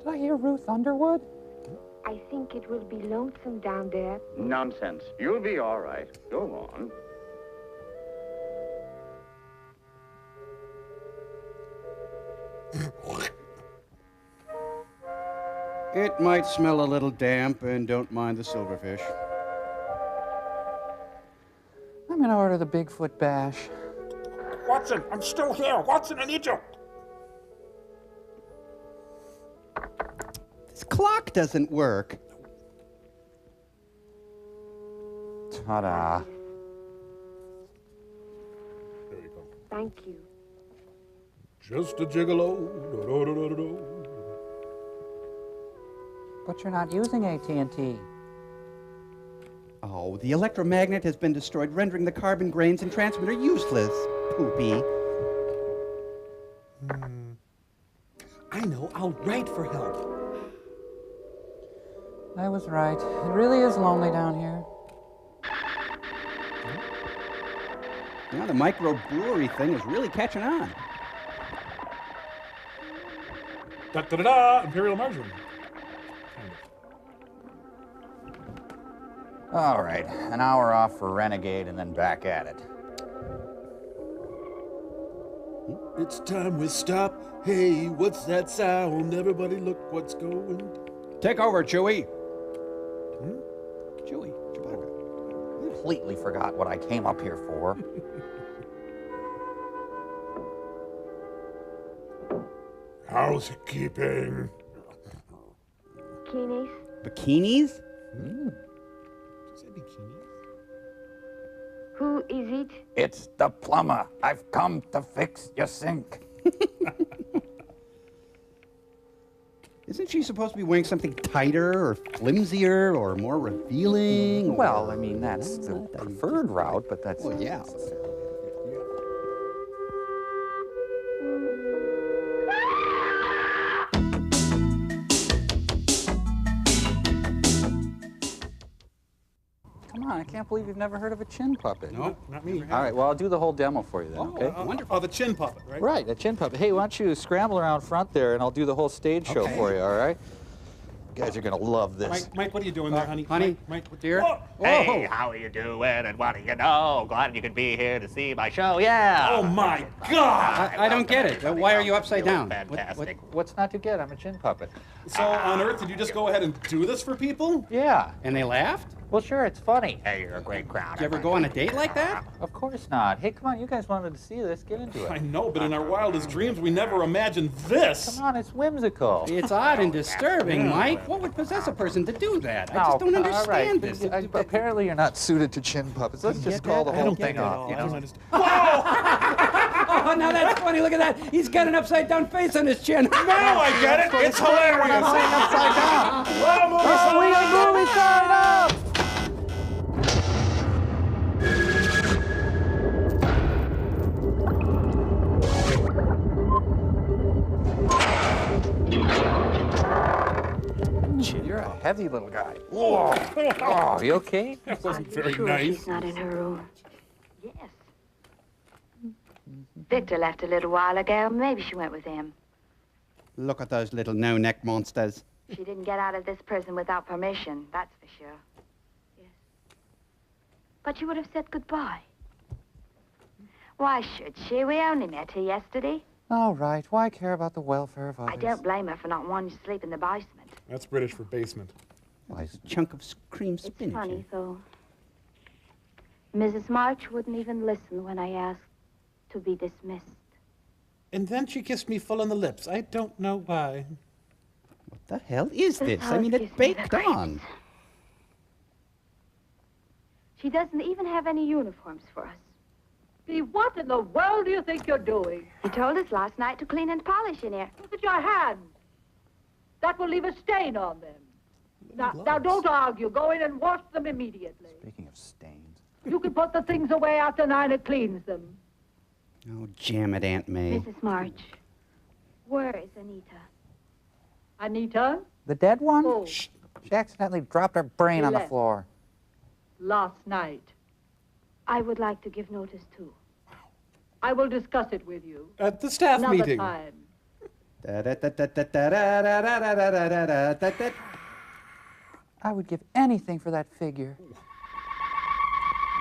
I hear Ruth Underwood? I think it will be lonesome down there. Nonsense. You'll be all right. Go on. It might smell a little damp, and don't mind the silverfish. I'm going to order the Bigfoot bash. Watson, I'm still here. Watson, I need you. This clock doesn't work. Ta-da. There you go. Thank you. Just a gigolo. But you're not using AT&T. Oh, the electromagnet has been destroyed, rendering the carbon grains and transmitter useless. Poopy. I know, I'll write for help. I was right. It really is lonely down here. Yeah, the microbrewery thing is really catching on. Da-da-da-da, Imperial Margarine. All right, an hour off for Renegade and then back at it. It's time we stop. Hey, what's that sound? Everybody look what's going. Take over, Chewie. Chewie, Chewbacca. Completely forgot what I came up here for. How's it keeping? Bikinis? Bikinis? Who is it? It's the plumber. I've come to fix your sink. Isn't she supposed to be wearing something tighter or flimsier or more revealing? Well, I mean, that's the preferred route, but that's... Well, yeah. Come on, I can't believe you've never heard of a chin puppet. No, not me. All right, well, I'll do the whole demo for you then, okay? Wonderful. Oh, the chin puppet, right? Right, a chin puppet. Hey, why don't you scramble around front there, and I'll do the whole stage show for you, all right? You guys are going to love this. Mike, what are you doing there, honey? Honey, Mike, dear. Oh. Hey, how are you doing, and what do you know? Glad you could be here to see my show, yeah. Oh, my God! I don't get it. Why are you upside down? Fantastic. What's not to get? I'm a chin puppet. So, on Earth, did you just go ahead and do this for people? Yeah. And they laughed? Well, sure, it's funny. Hey, you're a great crowd. Did you ever go on a date like that? Of course not. Hey, come on, you guys wanted to see this. Get into it. I know, but in our wildest dreams, we never imagined this. Come on, it's whimsical. It's odd and disturbing, Mike. What would possess a person to do that? I just don't understand this. Apparently, you're not suited to chin puppets. Let's just call the whole thing off. I don't understand. Oh, now that's funny. Look at that. He's got an upside-down face on his chin. No, I get it. It's hilarious. I'm saying upside down. Well, movie side up. You're a heavy little guy. Whoa. Oh, you okay? That wasn't very Sure nice. she's not in her room. Yes. Victor left a little while ago. Maybe she went with him. Look at those little no-neck monsters. She didn't get out of this prison without permission, that's for sure. Yes. But she would have said goodbye. Why should she? We only met her yesterday. All right. Why care about the welfare of others? I don't blame her for not wanting to sleep in the basement. That's British for basement. Nice chunk of cream spinach. It's funny, though. Mrs. March wouldn't even listen when I asked to be dismissed. And then she kissed me full on the lips. I don't know why. What the hell is this? I mean, it's baked on. She doesn't even have any uniforms for us. See, what in the world do you think you're doing? You told us last night to clean and polish in here. Look at your hands. That will leave a stain on them. Now, don't argue. Go in and wash them immediately. Speaking of stains. You can put the things away after Nina cleans them. Oh, jam it, Aunt May. Mrs. March, where is Anita? Anita? The dead one? Oh. She accidentally dropped her brain on the left. floor. Last night. I would like to give notice, too. I will discuss it with you. At the staff Another meeting. time. I would give anything for that figure.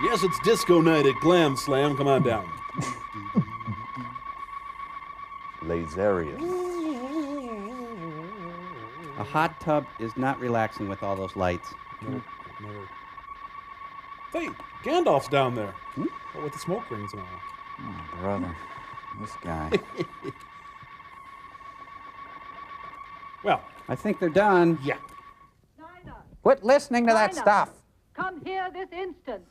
Yes, it's disco night at Glam Slam. Come on down. Laserius. A hot tub is not relaxing with all those lights. No, never. Hey, Gandalf's down there. Oh, with the smoke rings and all. Oh, brother. This guy. Well, I think they're done. Yeah. Quit listening to that Nina, stuff. Come here this instant.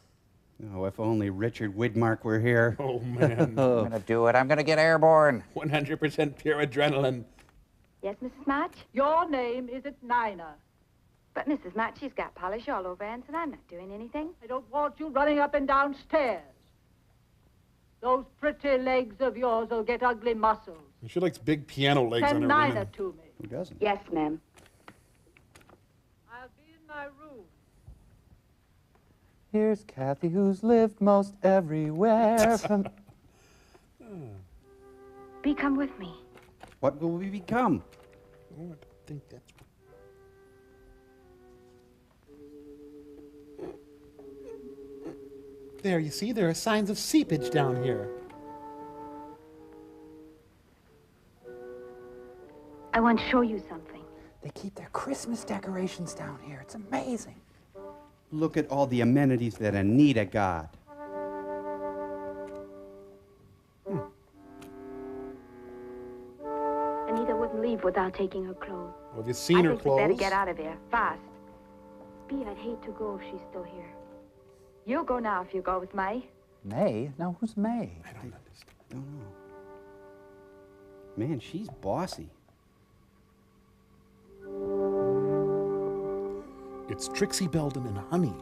Oh, if only Richard Widmark were here. Oh, man. I'm going to do it. I'm going to get airborne. 100% pure adrenaline. Yes, Mrs. March? Your name isn't Nina. But Mrs. March, she's got polish all over her, and I'm not doing anything. I don't want you running up and down stairs. Those pretty legs of yours will get ugly muscles. She likes big piano legs on Send her Nina women. to me. Who doesn't? Yes, ma'am. I'll be in my room. Here's Kathy, who's lived most everywhere. Come with me. What will we become? Oh, I think that's... There, you see, there are signs of seepage down here. I want to show you something. They keep their Christmas decorations down here. It's amazing. Look at all the amenities that Anita got. Anita wouldn't leave without taking her clothes. Well, have you seen her I think we clothes? better get out of here, fast. Bea, I'd hate to go if she's still here. You'll go now if you go with May. May? No, who's May? I don't understand. Don't know. Man, she's bossy. It's Trixie Belden and Honey.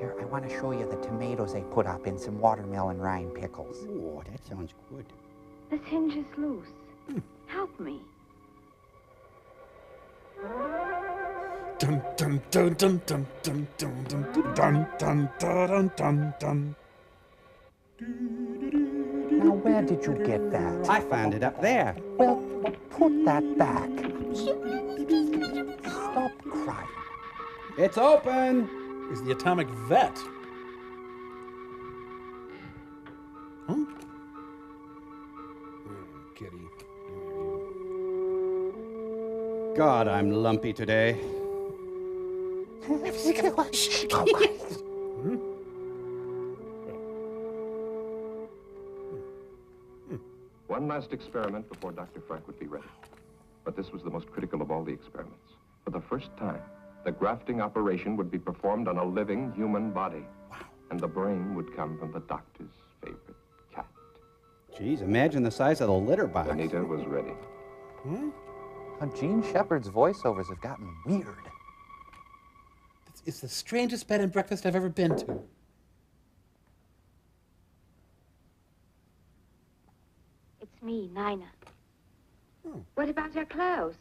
Here, I want to show you the tomatoes they put up in some watermelon rind pickles. Oh, that sounds good. This hinge is loose. Help me. Dun dun dun dun dun dun dun dun dun dun dun dun dun. Now, where did you get that? I found it up there. Well, put that back. Stop crying. It's open. Is the atomic vet? Huh? Kitty. God, I'm lumpy today. One last experiment before Dr. Frank would be ready. But this was the most critical of all the experiments. For the first time, the grafting operation would be performed on a living human body. Wow. And the brain would come from the doctor's favorite cat. Geez, imagine the size of the litter box. Anita was ready. Gene Shepard's voiceovers have gotten weird. It's the strangest bed and breakfast I've ever been to. It's me, Nina. What about your clothes?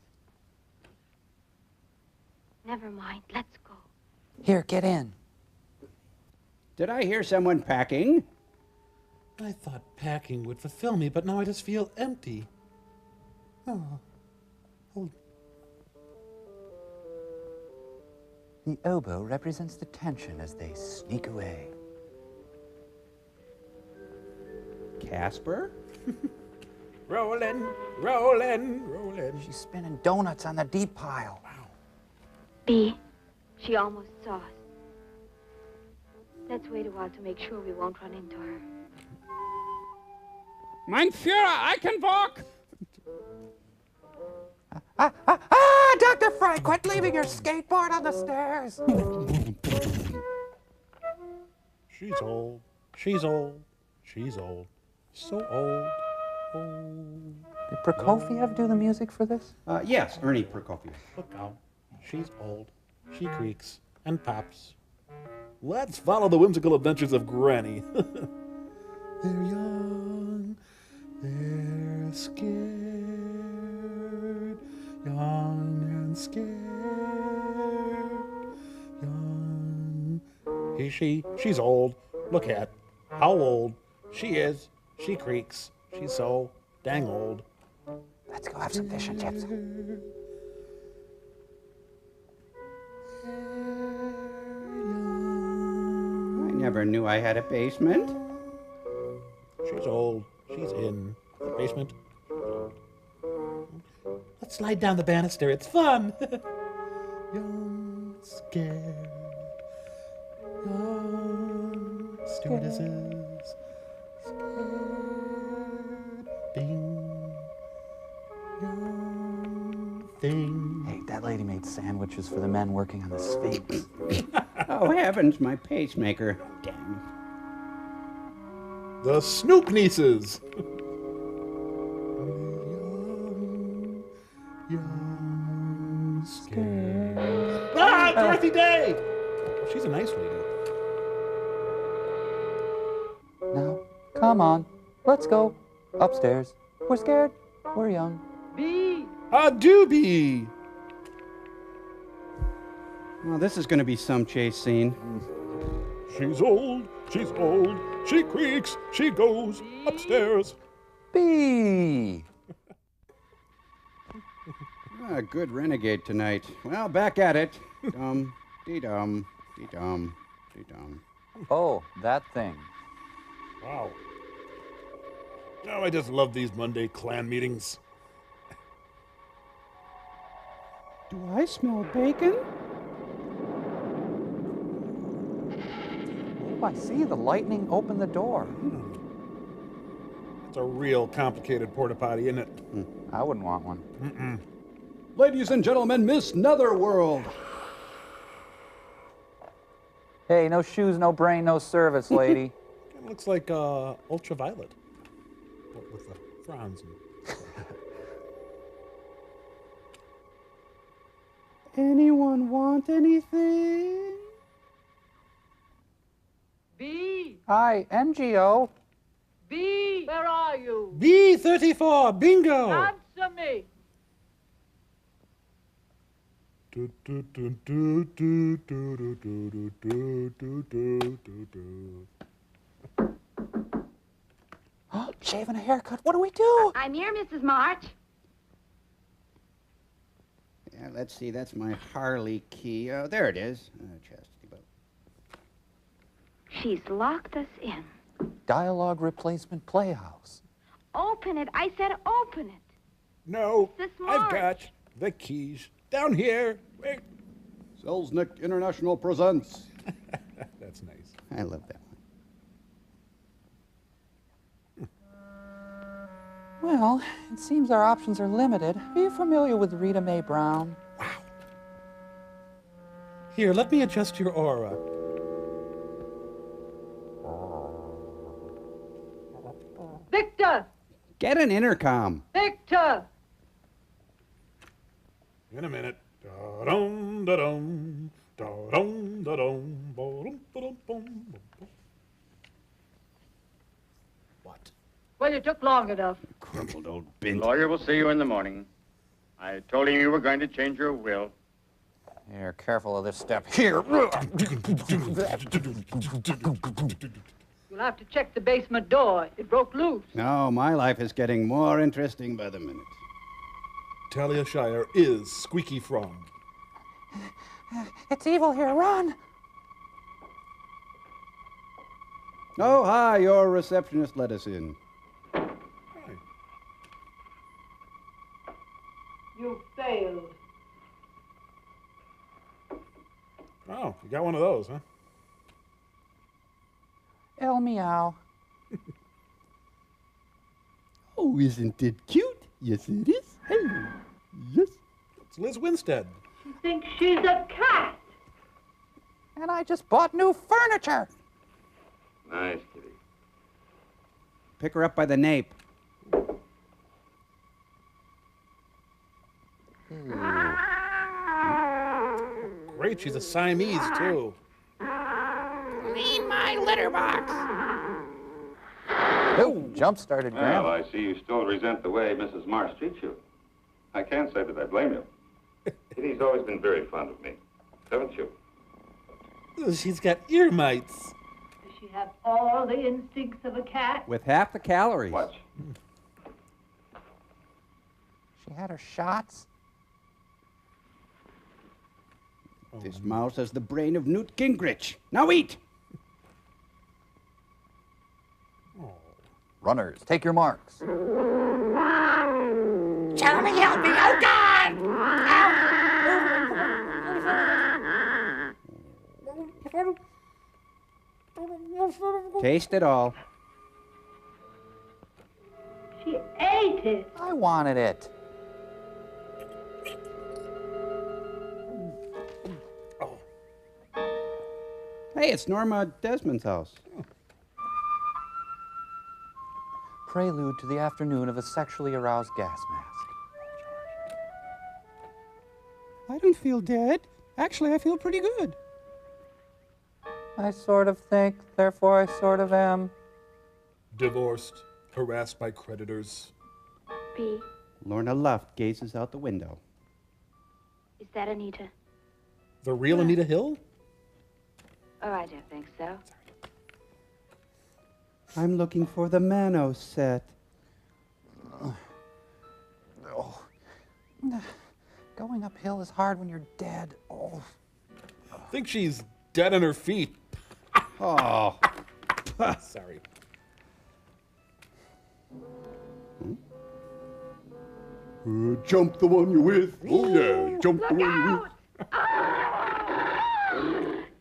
Never mind, let's go. Here, get in. Did I hear someone packing? I thought packing would fulfill me, but now I just feel empty. Oh. The oboe represents the tension as they sneak away. Casper? Rollin', rollin', rollin'. She's spinning donuts on the deep pile. Wow. Bee, she almost saw us. Let's wait a while to make sure we won't run into her. Mein Führer, I can walk! Dr. Frank, quit leaving your skateboard on the stairs. She's old. She's old. She's old. So old. Did Prokofiev do the music for this? Yes, Ernie Prokofiev. Look out. She's old. She creaks and pops. Let's follow the whimsical adventures of Granny. They're young. They're scared. Young and scared. Young. She's old. Look at how old she is. She creaks. She's so dang old. Let's go have some fish and chips. I never knew I had a basement. She's old. She's in the basement. Let's slide down the banister. It's fun. Young, scared. Young stewardesses. Scared. Bing. Young thing. Hey, that lady made sandwiches for the men working on the Sphinx. Oh, heavens, my pacemaker. Damn. The Snoop Nieces. Young, scared. Ah, Dorothy Day! She's a nice lady. Now, come on. Let's go. Upstairs. We're scared. We're young. Bee! A doobie! Well, this is going to be some chase scene. She's old. She's old. She creaks. She goes upstairs. Bee! A good renegade tonight. Well, back at it. Dum, dee-dum, dee-dum, dee-dum. Oh, that thing. Wow. Oh, I just love these Monday clan meetings. Do I smell bacon? Oh, I see. The lightning opened the door. It's a real complicated porta potty, isn't it? I wouldn't want one. Mm-mm. Ladies and gentlemen, Miss Netherworld. Hey, no shoes, no brain, no service, lady. It looks like ultraviolet. With the frowns. Anyone want anything? Bee! Hi, NGO. Bee! Where are you? B34, bingo! Answer me! Shaving a haircut. What do we do? I'm here, Mrs. March. Yeah, let's see. That's my Harley key. Oh, there it is. Chastity belt. She's locked us in. Dialogue Replacement Playhouse. Open it. I said open it. No, Mrs. I've March. got The keys. Down here. Wait. Selznick International presents. That's nice. I love that one. Well, it seems our options are limited. Are you familiar with Rita Mae Brown? Wow. Here, let me adjust your aura. Victor! Get an intercom. Victor! In a minute. Da-dum, da-dum, da-dum, da-dum, ba-dum, ba-dum, bum, bum. What? Well, you took long enough. Crumpled old The bint. lawyer will see you in the morning. I told him you were going to change your will. Here, careful of this step. Here. You'll have to check the basement door. It broke loose. No, my life is getting more interesting by the minute. Talia Shire is Squeaky Frog. It's evil here. Run! Oh, hi, your receptionist let us in. You failed. Oh, you got one of those, huh? El meow. Oh, isn't it cute? Yes, it is. Hello. Yes. It's Liz Winstead. She thinks she's a cat. And I just bought new furniture. Nice, kitty. Pick her up by the nape. Great, she's a Siamese, too. Clean my litter box. Oh, jump-started Grandma. Well, I see you still resent the way Mrs. Marsh treats you. I can't say that I blame you. Kitty's always been very fond of me, haven't you? She's got ear mites. Does she have all the instincts of a cat? With half the calories. Watch. She had her shots. This mouse has the brain of Newt Gingrich. Now eat! Runners, take your marks. Tell me, help me, oh God! Taste it all. She ate it. I wanted it. Hey, it's Norma Desmond's house. Prelude to the afternoon of a sexually aroused gas mask. I don't feel dead. Actually, I feel pretty good. I sort of think, therefore I sort of am. Divorced, harassed by creditors. B, Lorna Luft gazes out the window. is that Anita? The real Anita Hill? Oh, I don't think so. I'm looking for the Mano set. Oh. Going uphill is hard when you're dead. Oh. I think she's dead on her feet. Oh. Sorry. Jump the one you're with. Oh, yeah. Jump the one you're with.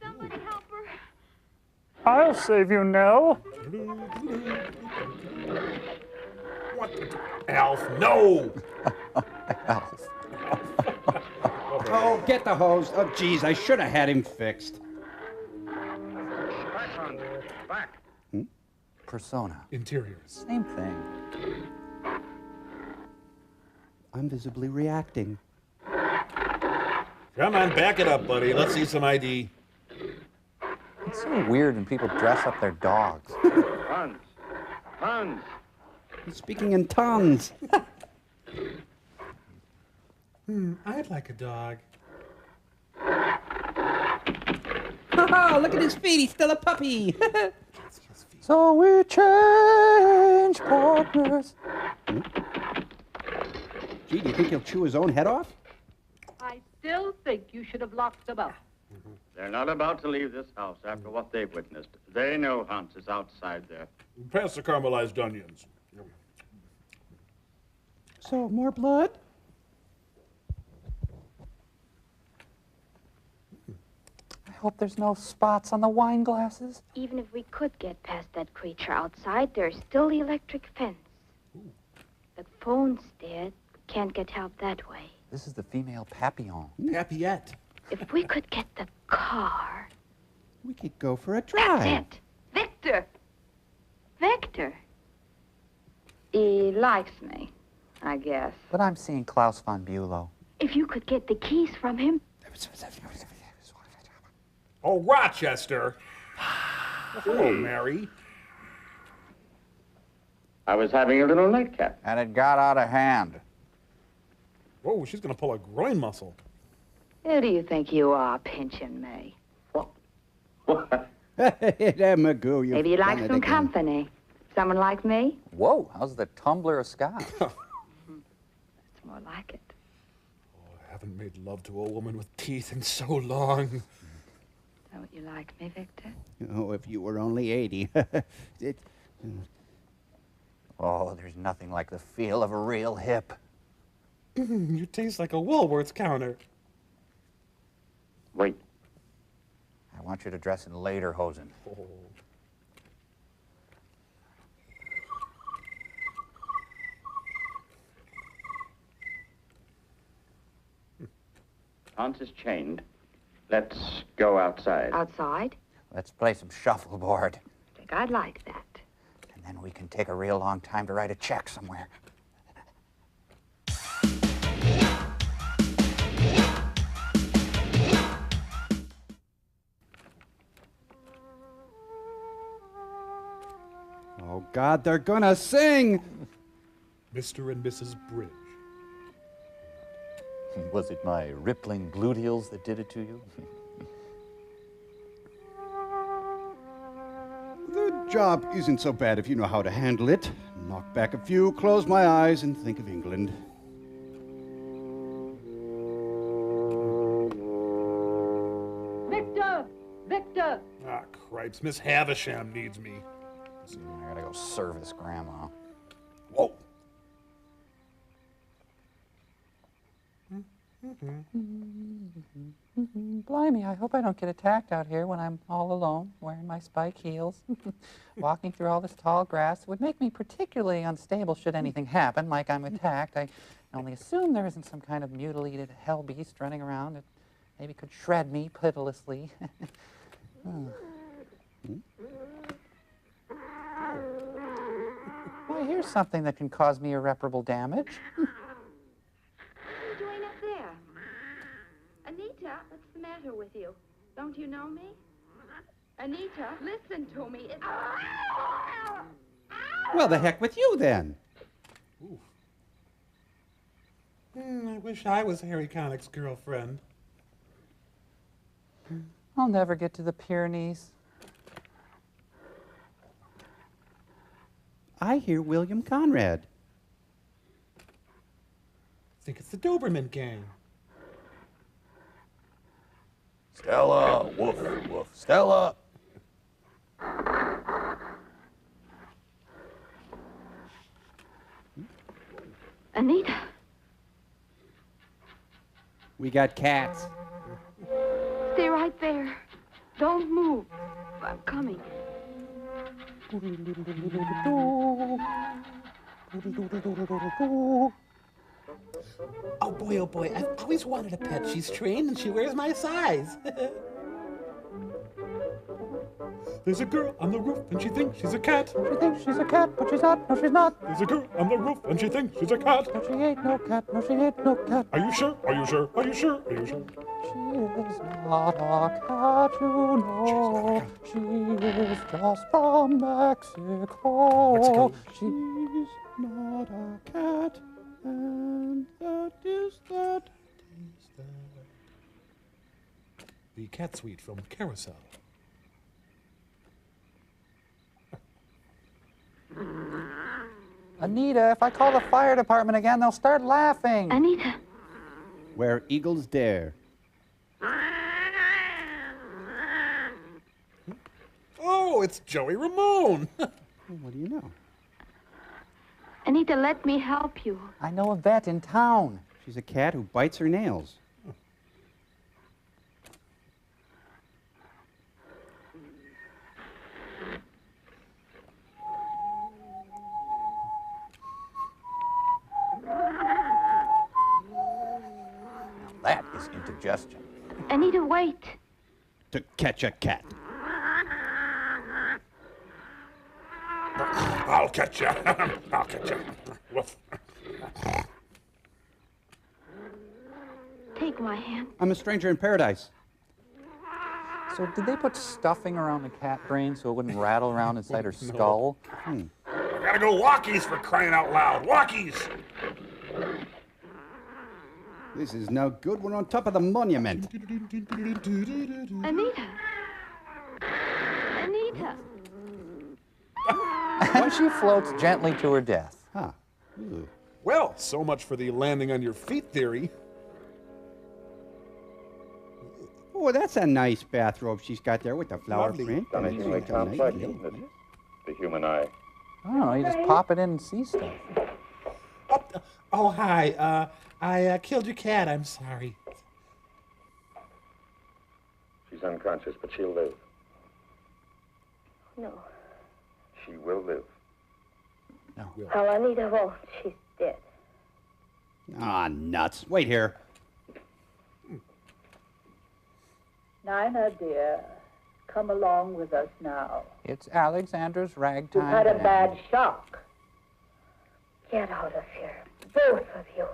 Somebody help her. I'll save you, Nell. What? Alf, no! Alf. Oh, get the hose. Oh, geez, I should have had him fixed. Back, Hans. Back. Persona. Interiors. Same thing. I'm visibly reacting. Come on, back it up, buddy. Let's see some ID. It's so weird when people dress up their dogs. Hans. Hans. He's speaking in tongues. I'd like a dog. Oh, look at his feet. He's still a puppy. So we change partners. Gee, do you think he'll chew his own head off? I still think you should have locked them up. They're not about to leave this house after what they've witnessed. They know Hans is outside there. Pass the caramelized onions. So, more blood? hope there's no spots on the wine glasses. Even if we could get past that creature outside, there's still the electric fence. The phone's dead. Can't get help that way. This is the female papillon. Papillette. If we could get the car... We could go for a drive. That's it. Victor. Victor. He likes me, I guess. But I'm seeing Klaus von Bülow. If you could get the keys from him... Oh, Rochester. Hello, Mary. I was having a little nightcap. And it got out of hand. Whoa, she's going to pull a groin muscle. Who do you think you are, pinching me? Magoo, Maybe you'd like some company. Someone like me? Whoa, how's the tumbler of scotch? It's more like it. I haven't made love to a woman with teeth in so long. Don't you like me, Victor? Oh, if you were only 80. Oh, there's nothing like the feel of a real hip. You taste like a Woolworths counter. Wait. I want you to dress in lederhosen. Oh. Hans is chained. Let's go outside. Outside? Let's play some shuffleboard. I think I'd like that. And then we can take a real long time to write a check somewhere. Oh, God, they're gonna sing! Mr. and Mrs. Bridge. Was it my rippling gluteals that did it to you? The job isn't so bad if you know how to handle it. Knock back a few, close my eyes, and think of England. Victor! Victor! Ah, cripes. Miss Havisham needs me. I gotta go service Grandma. Whoa. Blimey, I hope I don't get attacked out here when I'm all alone, wearing my spike heels. Walking through all this tall grass would make me particularly unstable should anything happen, like I'm attacked. I only assume there isn't some kind of mutilated hell beast running around that maybe could shred me pitilessly. Well, here's something that can cause me irreparable damage. What are you doing up there? Anita, what's the matter with you? Don't you know me? Anita, listen to me. Well, the heck with you, then. I wish I was Harry Connick's girlfriend. I'll never get to the Pyrenees. I hear William Conrad. I think it's the Doberman gang. Stella, woof, woof. Stella. Anita. We got cats. Stay right there. Don't move. I'm coming. Oh boy, I've always wanted a pet. She's trained and she wears my size. There's a girl on the roof and she thinks she's a cat. She thinks she's a cat, but she's not. No, she's not. There's a girl on the roof and she thinks she's a cat. No, she ain't no cat. No, she ain't no cat. Are you sure? Are you sure? Are you sure? Are you sure? She is not a cat, you know. She is just from Mexico. She's not a cat, and that is that. The cat suite from Carousel. Anita, if I call the fire department again, they'll start laughing. Anita. Where eagles dare. Oh, it's Joey Ramone. What do you know? Anita, let me help you. I know a vet in town. She's a cat who bites her nails. suggestion. Anita, wait. To catch a cat. I'll catch you. I'll catch you. Woof. Take my hand. I'm a stranger in paradise. So did they put stuffing around the cat brain so it wouldn't rattle around inside her skull? Gotta go walkies for crying out loud. Walkies! This is no good. We're on top of the monument. Anita. Anita. And she floats gently to her death. Huh. Well, so much for the landing on your feet theory. Oh, that's a nice bathrobe she's got there with the flower print. Astonishingly complex, isn't it? The human eye. Oh, you just pop it in and see stuff. Oh, hi. I killed your cat. I'm sorry. She's unconscious, but she'll live. No. She will live. No. Oh, Anita won't. She's dead. Ah, nuts. Wait here. Nina, dear, come along with us now. It's Alexander's ragtime. You've had a band. bad shock. Get out of here. Both of you.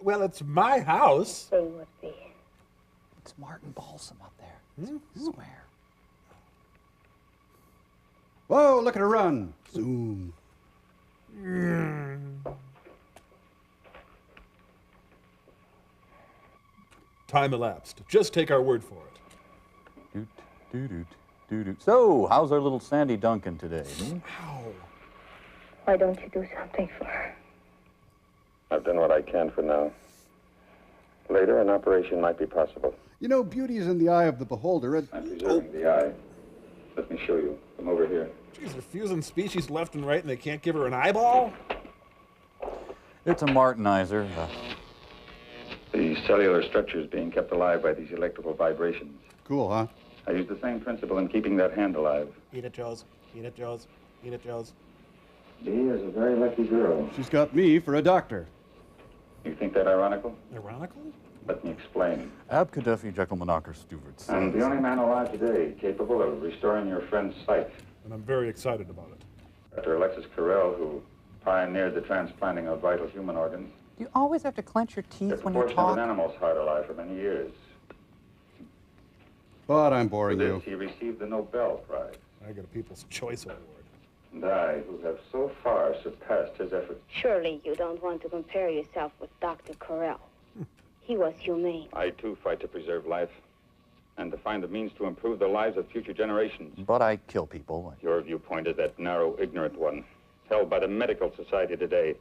Well, it's my house. They would be. It's Martin Balsam up there. I swear. Whoa, look at her run. Zoom. Time elapsed. Just take our word for it. Doot, doot, doot, doot, doot. So, how's our little Sandy Duncan today? Why don't you do something for her? I've done what I can for now. Later, an operation might be possible. You know, beauty is in the eye of the beholder. I'm preserving the eye. Let me show you. Come over here. Geez, they're fusing species left and right, and they can't give her an eyeball? It's a Martinizer. The cellular structure is being kept alive by these electrical vibrations. Cool, huh? I use the same principle in keeping that hand alive. Eat it, Joes. Eat it, Joes. Eat it, Joes. Dee is a very lucky girl. She's got me for a doctor. You think that ironical? Ironical? Let me explain. Abkadefi Jekyll Monocker Stewart. I'm the only man alive today capable of restoring your friend's sight. And I'm very excited about it. Dr. Alexis Carrel, who pioneered the transplanting of vital human organs, Do you always have to clench your teeth kept a when you portion of talk? an animal's heart alive for many years. But I'm For boring this, you. he received the Nobel Prize. I got a People's Choice Award. And I, who have so far surpassed his efforts, Surely you don't want to compare yourself with Dr. Carrel. He was humane. I too fight to preserve life and to find the means to improve the lives of future generations. But I kill people. Your viewpoint is that narrow, ignorant one, held by the medical society today,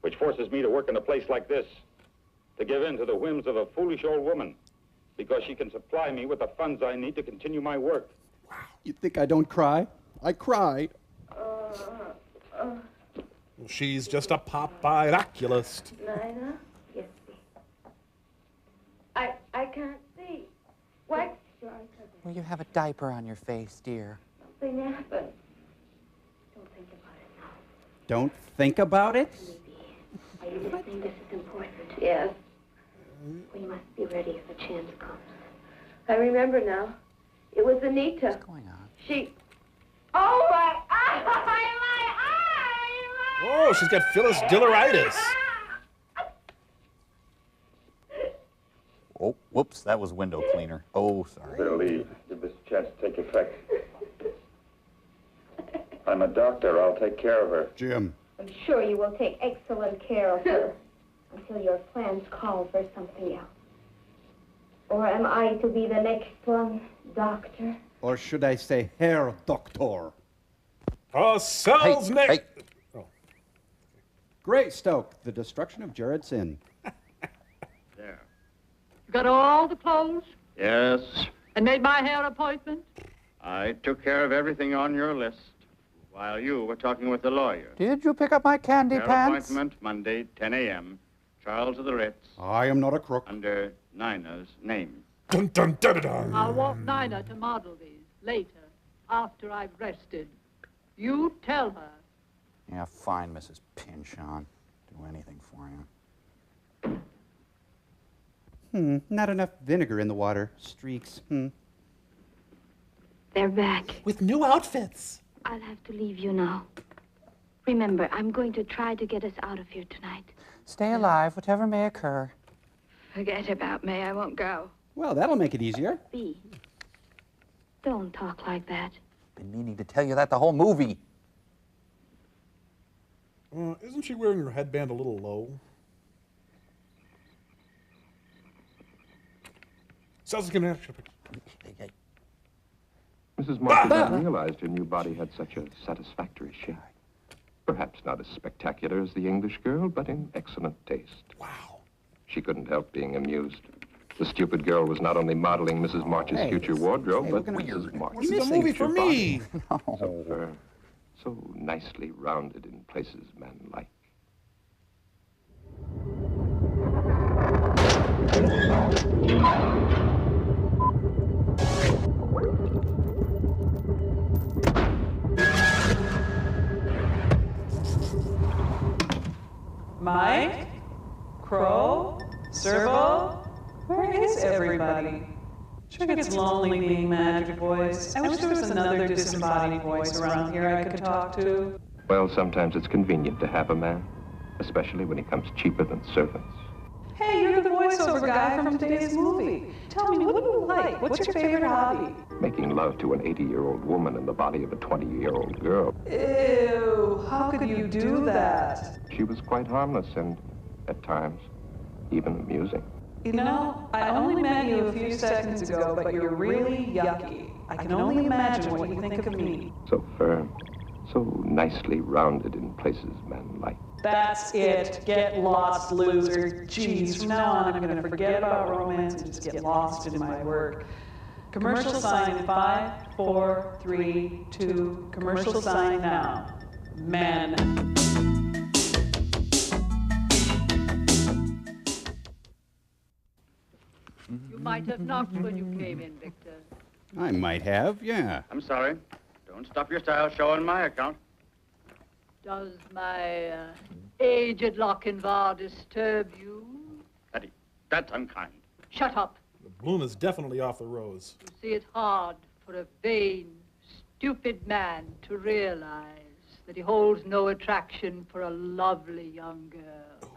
which forces me to work in a place like this, to give in to the whims of a foolish old woman, because she can supply me with the funds I need to continue my work. You think I don't cry? I cried. She's just a Popeye oculist. Nina? Yes, see. I can't see. What? Sure, I could. Well, you have a diaper on your face, dear. Something happened. Don't think about it now. Don't think about it? Are you listening? This is important. Yes. We must be ready if a chance comes. I remember now. It was Anita. What's going on? She... Oh, my eye! Oh, she's got Phyllis Dilleritis. Oh, whoops, that was window cleaner. Oh, sorry. Better leave. Give this chance to take effect. I'm a doctor. I'll take care of her. Jim. I'm sure you will take excellent care of her until your plans call for something else. Or am I to be the next one, doctor? Or should I say Herr Doctor? Cells next. Greystoke, the destruction of Jared Sin. You got all the clothes Yes, and made my hair appointment? I took care of everything on your list while you were talking with the lawyer. Did you pick up my candy Your pants? appointment Monday, 10 a.m. Charles of the Ritz. I am not a crook. Under Nina's name. Dun, dun, dun, dun. I'll want Nina to model these later, after I've rested. You tell her. Yeah, fine, Mrs. Pinchon. Do anything for you. Not enough vinegar in the water. Streaks. They're back. With new outfits. I'll have to leave you now. Remember, I'm going to try to get us out of here tonight. Stay alive, whatever may occur. Forget about me. I won't go. Well, that'll make it easier. B. Don't talk like that. Been meaning to tell you that the whole movie. Isn't she wearing her headband a little low? Mrs. March hadn't realized her new body had such a satisfactory shape. Perhaps not as spectacular as the English girl, but in excellent taste. Wow. She couldn't help being amused. The stupid girl was not only modeling Mrs. March's future wardrobe, but Mrs. March's This is a movie for me. So firm, so nicely rounded in places men like. Mike? Crow? Servo? Where is everybody? Sure gets lonely being Magic Voice. I wish there was another disembodied voice around here I could talk to. Well, sometimes it's convenient to have a man, especially when he comes cheaper than servants. Hey, you're the voiceover guy from today's movie. Tell me, what do you like? What's your favorite hobby? Making love to an 80-year-old woman in the body of a 20-year-old girl. Ew, how could you do that? She was quite harmless and, at times, even amusing. You know, I only met you a few seconds ago, but you're really yucky. I can only imagine what you think of me. So firm, so nicely rounded in places men like. That's it. Get lost, loser. Jeez, from now on I'm going to forget about romance and just get lost in my work. Commercial sign in 5, 4, 3, 2. Commercial sign now. Men. You might have knocked when you came in, Victor. I might have, yeah. I'm sorry. Don't stop your style show on my account. Does my aged Lochinvar disturb you? Eddie, that's unkind. Shut up. The bloom is definitely off the rose. You see, it's hard for a vain, stupid man to realize that he holds no attraction for a lovely young girl.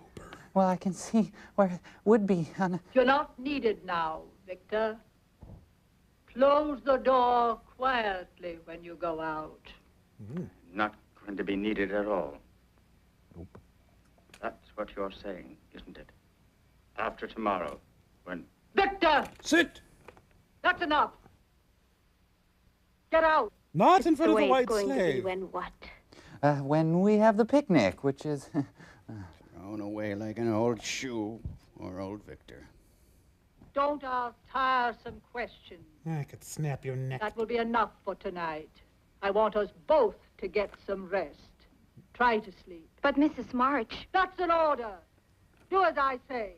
Well, I can see where it would be on... You're not needed now, Victor. Close the door quietly when you go out. Not going to be needed at all. Nope. That's what you're saying, isn't it? After tomorrow, when... Victor! Sit! That's enough. Get out. Not in front of the white going slave. to be when what? When we have the picnic, which is... Thrown away like an old shoe, or old Victor. Don't ask tiresome questions. I could snap your neck. That will be enough for tonight. I want us both to get some rest. Try to sleep. But Mrs. March... That's an order. Do as I say.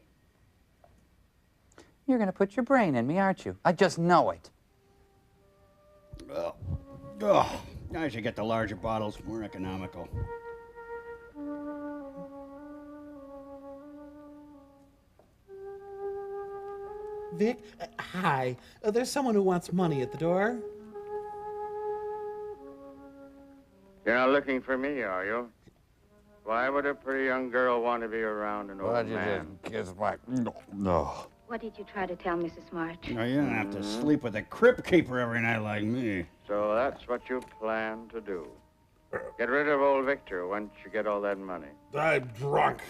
You're going to put your brain in me, aren't you? I just know it. Oh, I should get the larger bottles, more economical. Vic, hi. There's someone who wants money at the door. You're not looking for me, are you? Why would a pretty young girl want to be around an old man? Kiss my... No. What did you try to tell Mrs. March? No, you don't have to sleep with a crypt keeper every night like me. So that's what you plan to do. Get rid of old Victor once you get all that money. I'm drunk.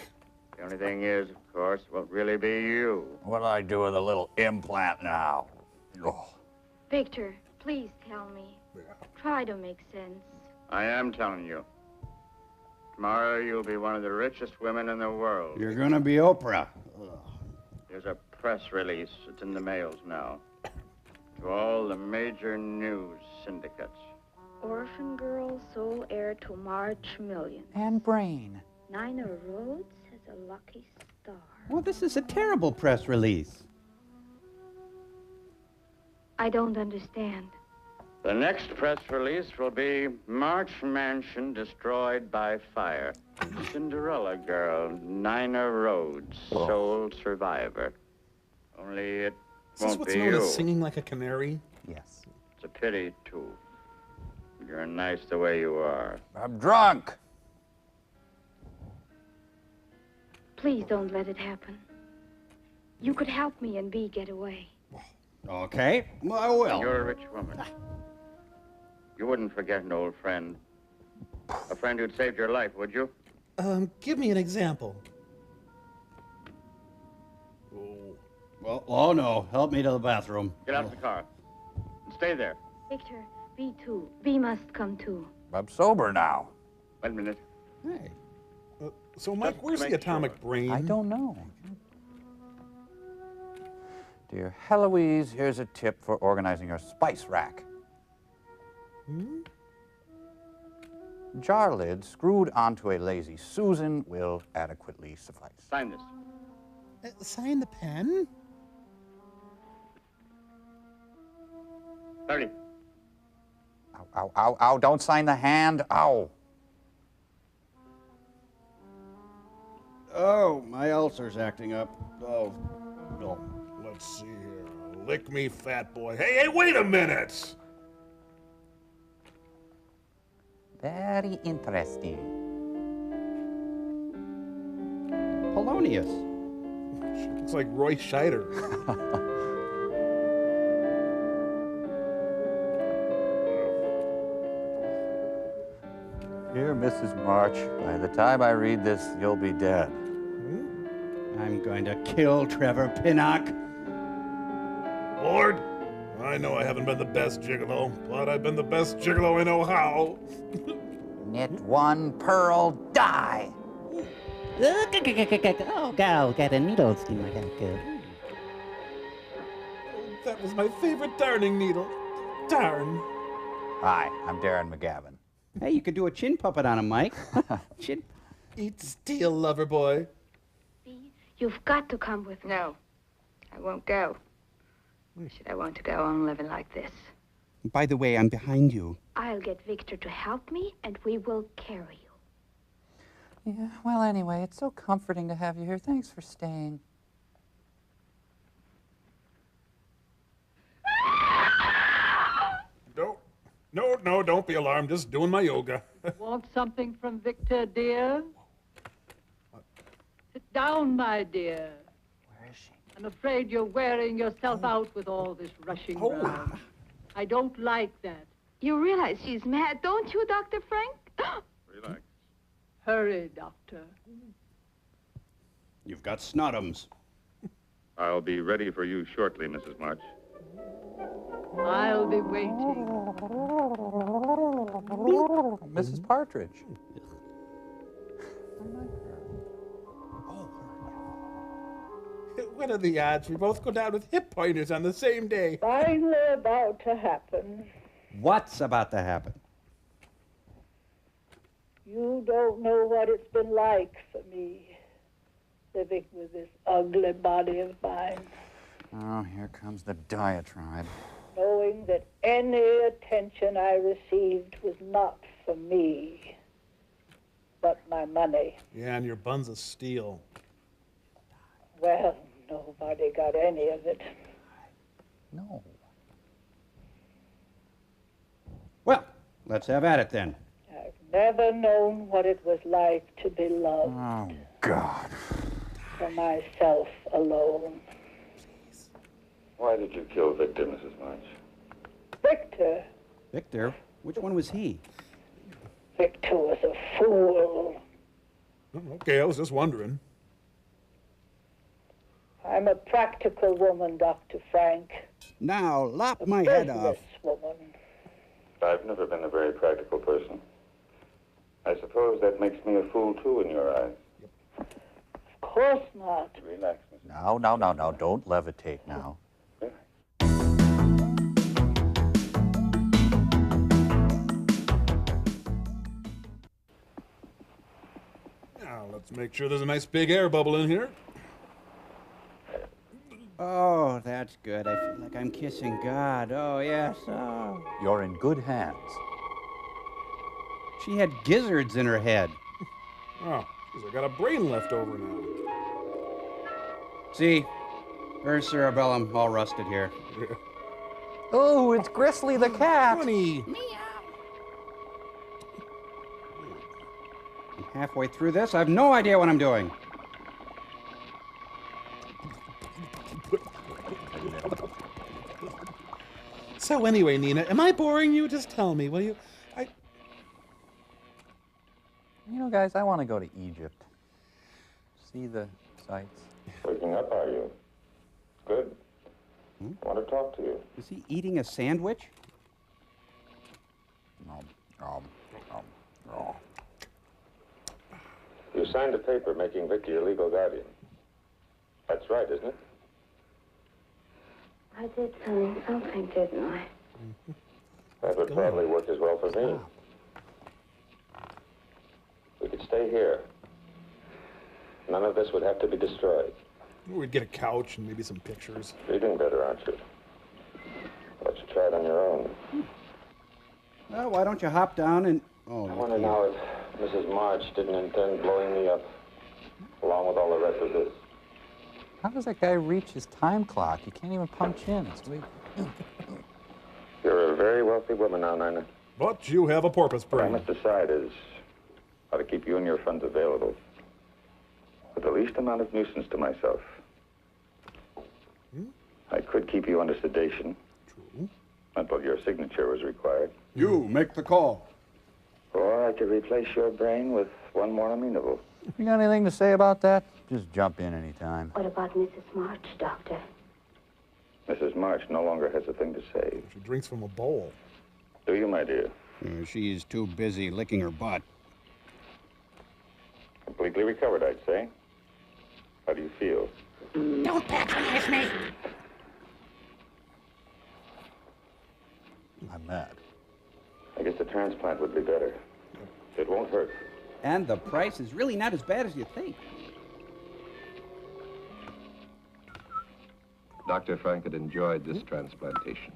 The only thing is, of course, won't really be you. What'll I do with a little implant now? Oh. Victor, please tell me. Try to make sense. I am telling you. Tomorrow you'll be one of the richest women in the world. You're gonna be Oprah. There's a press release. It's in the mails now. To all the major news syndicates. Orphan girl, sole heir to March million. And brain. Nina Rhodes has a lucky star. Well, this is a terrible press release. I don't understand. The next press release will be March Mansion destroyed by fire. Cinderella girl, Nina Rhodes, sole survivor. Only it Is this won't what's be known you. as singing like a canary? Yes. It's a pity, too. You're nice the way you are. I'm drunk. Please don't let it happen. You could help me and Bee get away. Okay, well, I will. You're a rich woman. You wouldn't forget an old friend. A friend who'd saved your life, would you? Give me an example. Well, oh no, help me to the bathroom. Get out of the car. And stay there. Victor, Bee too. Bee must come too. I'm sober now. Wait a minute. Hey. So, Mike, where's the atomic brain? I don't know. Dear Heloise, here's a tip for organizing your spice rack. Jar lid screwed onto a lazy Susan will adequately suffice. Sign this. Sign the pen? 30. Ow, ow, ow, ow, don't sign the hand. Ow. Oh, my ulcer's acting up. Oh, no. Let's see here. Lick me, fat boy. Hey, wait a minute! Very interesting. Polonius. Looks like Roy Scheider. Dear Mrs. March, by the time I read this, you'll be dead. I'm going to kill Trevor Pinnock. Lord, I know I haven't been the best gigolo, but I've been the best gigolo I know how. Knit one pearl, die. Oh, God, got a needle in my head. That was my favorite darning needle. Darn. Hi, I'm Darren McGavin. Hey, you could do a chin puppet on him, Mike. Chin. Eat steel, lover boy. You've got to come with me. No, I won't go. Why should I want to go on living like this? By the way, I'm behind you. I'll get Victor to help me, and we will carry you. Yeah, well, anyway, it's so comforting to have you here. Thanks for staying. No, don't be alarmed. Just doing my yoga. Want something from Victor, dear? Sit down, my dear. Where is she? I'm afraid you're wearing yourself out with all this rushing around. I don't like that. You realize she's mad, don't you, Dr. Frank? Relax. Hurry, Doctor. You've got snotums. I'll be ready for you shortly, Mrs. March. I'll be waiting. Mrs. Partridge. What are the odds we both go down with hip pointers on the same day? Finally about to happen. What's about to happen? You don't know what it's been like for me, living with this ugly body of mine, Oh, here comes the diatribe. knowing that any attention I received was not for me, but my money. Yeah, and your bun's of steel. Well, nobody got any of it. No. Well, let's have at it then. I've never known what it was like to be loved Oh, God. for myself alone. Why did you kill Victor, Mrs. March? Victor? Victor? Which one was he? Victor was a fool. Okay, I was just wondering. I'm a practical woman, Dr. Frank. Now, lop my head off. Business woman. I've never been a very practical person. I suppose that makes me a fool, too, in your eyes. Of course not. Relax, Mrs. No. Don't levitate now. Now, let's make sure there's a nice big air bubble in here. Oh, that's good. I feel like I'm kissing God. Oh, yes. Oh. You're in good hands. She had gizzards in her head. Oh, geez, I got a brain left over now. See, Where's Cerebellum? All rusted here. Oh, it's Grizzly the cat. Funny. I'm halfway through this. I have no idea what I'm doing. So anyway, Nina, am I boring you? Just tell me, will you? You know, guys, I want to go to Egypt. See the sights. Waking up, are you? Good. I want to talk to you. Is he eating a sandwich? You signed a paper making Vicky your legal guardian. That's right, isn't it? I did something, didn't I? That would probably work as well for me. We could stay here. None of this would have to be destroyed. We'd get a couch and maybe some pictures. You're doing better, aren't you? Why don't you try it on your own? Well, why don't you hop down and... Oh, I wonder now if Mrs. March didn't intend blowing me up, along with all the rest of this. How does that guy reach his time clock? He can't even punch in. It's weird. You're a very wealthy woman now, Nina. But you have a porpoise brain. What I must decide is how to keep you and your funds available with the least amount of nuisance to myself. I could keep you under sedation. True. Until your signature was required. You make the call. Or I could replace your brain with one more amenable. If you got anything to say about that, just jump in anytime. What about Mrs. March, Doctor? Mrs. March no longer has a thing to say. She drinks from a bowl. Do you, my dear? She's too busy licking her butt. Completely recovered, I'd say. How do you feel? Don't patronize me. I'm mad. I guess the transplant would be better. It won't hurt. And the price is really not as bad as you think. Dr. Frank had enjoyed this transplantation.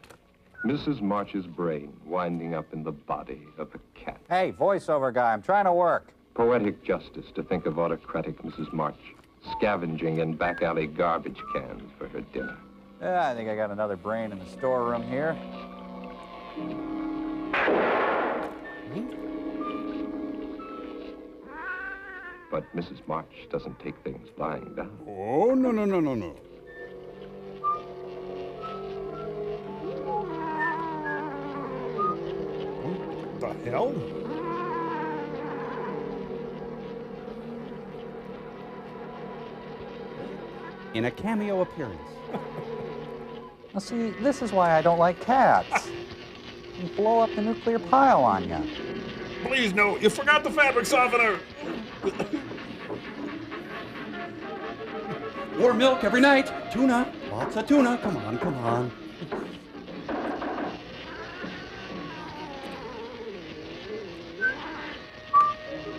Mrs. March's brain winding up in the body of a cat. Hey, voiceover guy, I'm trying to work. Poetic justice to think of autocratic Mrs. March scavenging in back alley garbage cans for her dinner. Yeah, I think I got another brain in the storeroom here. But Mrs. March doesn't take things lying down. Oh, no, no, no, no, no. What the hell? In a cameo appearance. Now see, this is why I don't like cats. They blow up the nuclear pile on you. Please, no, you forgot the fabric softener. Warm milk every night. Tuna. Lots of tuna. Come on, come on.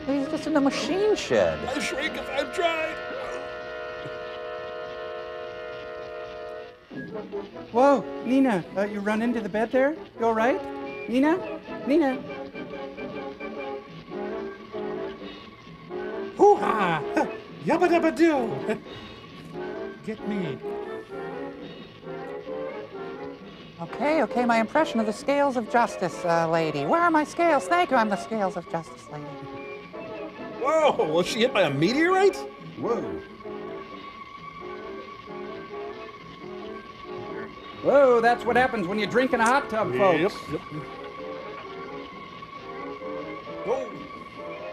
He's just in the machine shed. I shrink if I've tried. Whoa, Nina, you run into the bed there? You all right? Nina? Nina? Hoo-ha! Yabba-dabba-doo! Get me. Okay, my impression of the scales of justice, lady. Where are my scales? Thank you, I'm the scales of justice, lady. Whoa, was she hit by a meteorite? Whoa. Whoa, that's what happens when you drink in a hot tub, folks. Yep.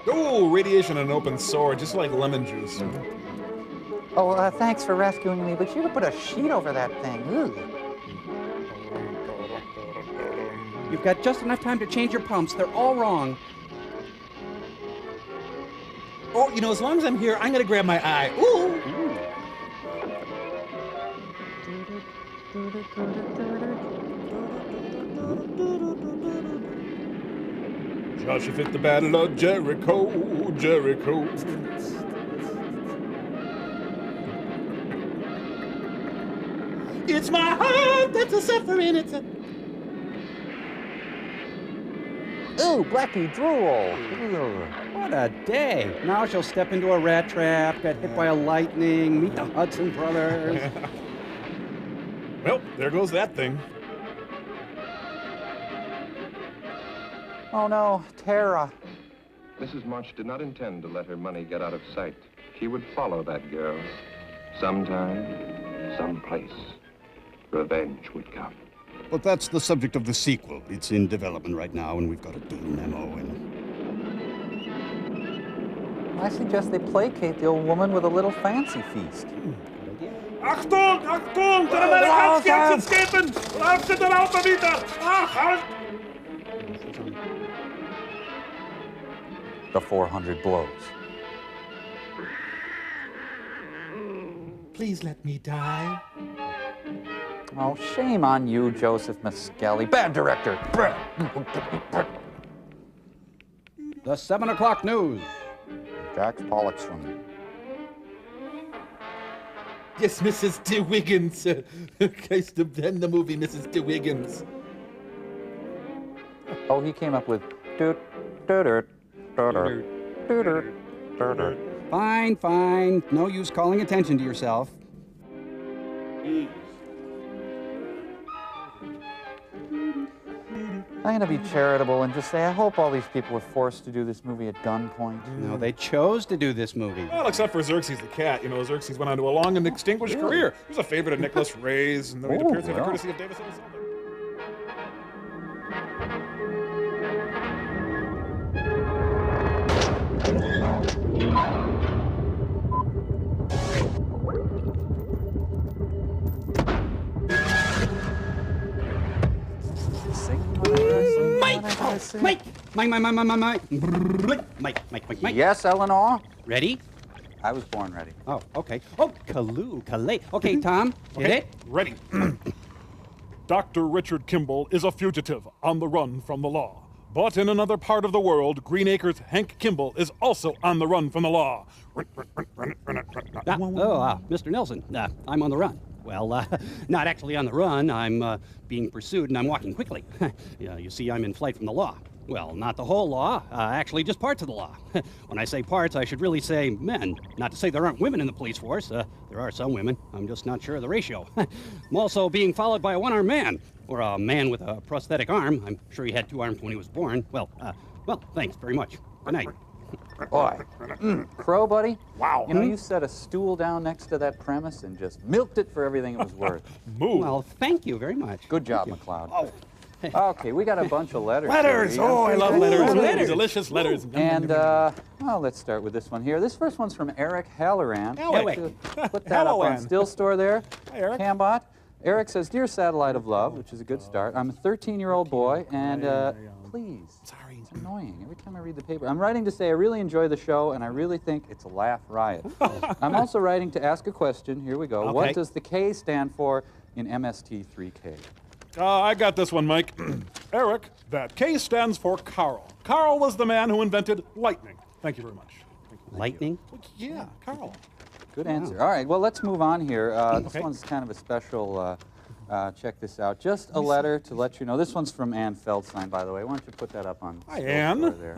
Oh, radiation and an open sore, just like lemon juice. Oh, thanks for rescuing me, but you could put a sheet over that thing. Ugh. You've got just enough time to change your pumps. They're all wrong. Oh, you know, as long as I'm here, I'm gonna grab my eye. Ooh! Joshua fit the battle of Jericho, Jericho. It's my heart that's a suffering, it's a... Ooh, Blackie drool. What a day. Now she'll step into a rat trap, get hit by a lightning, meet the Hudson brothers. Well, there goes that thing. Oh no, Tara. Mrs. March did not intend to let her money get out of sight. She would follow that girl. Sometime, someplace, revenge would come. But that's the subject of the sequel. It's in development right now, and we've got a deal memo and... I suggest they placate the old woman with a little fancy feast. Achtung! Achtung! Der Amerikaner hat escapen! Lauf den Laufen wieder! Ach, halt! The 400 blows. Please let me die. Oh, shame on you, Joseph Miskelly. Bad director. The 7 o'clock news. Jack Pollock's from... Yes, Mrs. De Wiggins. Case to end the movie, Mrs. De Wiggins. Oh, he came up with... Fine, fine. No use calling attention to yourself. I'm going to be charitable and just say I hope all these people were forced to do this movie at gunpoint. No, they chose to do this movie. Well, except for Xerxes the cat. You know, Xerxes went on to a long and extinguished career. He was a favorite of Nicholas Ray's, and then he appeared through the courtesy of Davis Ellis. Mike. Yes, Eleanor? Ready? I was born ready. Oh, okay. Oh, Calais. Okay, Tom, hit it. Ready. Dr. Richard Kimball is a fugitive on the run from the law. But in another part of the world, Greenacre's Hank Kimball is also on the run from the law. Mr. Nelson, I'm on the run. Well, not actually on the run. I'm being pursued and I'm walking quickly. Yeah, you see, I'm in flight from the law. Well, not the whole law, actually just parts of the law. When I say parts, I should really say men. Not to say there aren't women in the police force. There are some women. I'm just not sure of the ratio. I'm also being followed by a one-armed man, or a man with a prosthetic arm. I'm sure he had 2 arms when he was born. Well, thanks very much. Good night. Boy. Crow, buddy? Wow. You know, you set a stool down next to that premise and just milked it for everything it was worth. Well, thank you very much. Good job, McLeod. Oh. Okay, we got a bunch of letters. Letters! Oh, I love letters. Letters. Delicious letters. And, well, let's start with this one here. This first one's from Eric Halloran. Put that up on Still Store there. Hi, Eric. Cambot. Eric says, Dear Satellite of Love, which is a good start. I'm a 13-year-old boy, and please. Sorry. It's annoying. Every time I read the paper. I'm writing to say I really enjoy the show, and I really think it's a laugh riot. I'm also writing to ask a question. Here we go. Okay. What does the K stand for in MST3K? I got this one, Mike. Eric, that K stands for Carl. Carl was the man who invented lightning. Thank you very much. Lightning? Yeah, Carl. Good answer. All right, well, let's move on here. This one's kind of a special, check this out. Just a letter to let you know. This one's from Ann Feldstein, by the way. Why don't you put that up on Hi, Ann. there.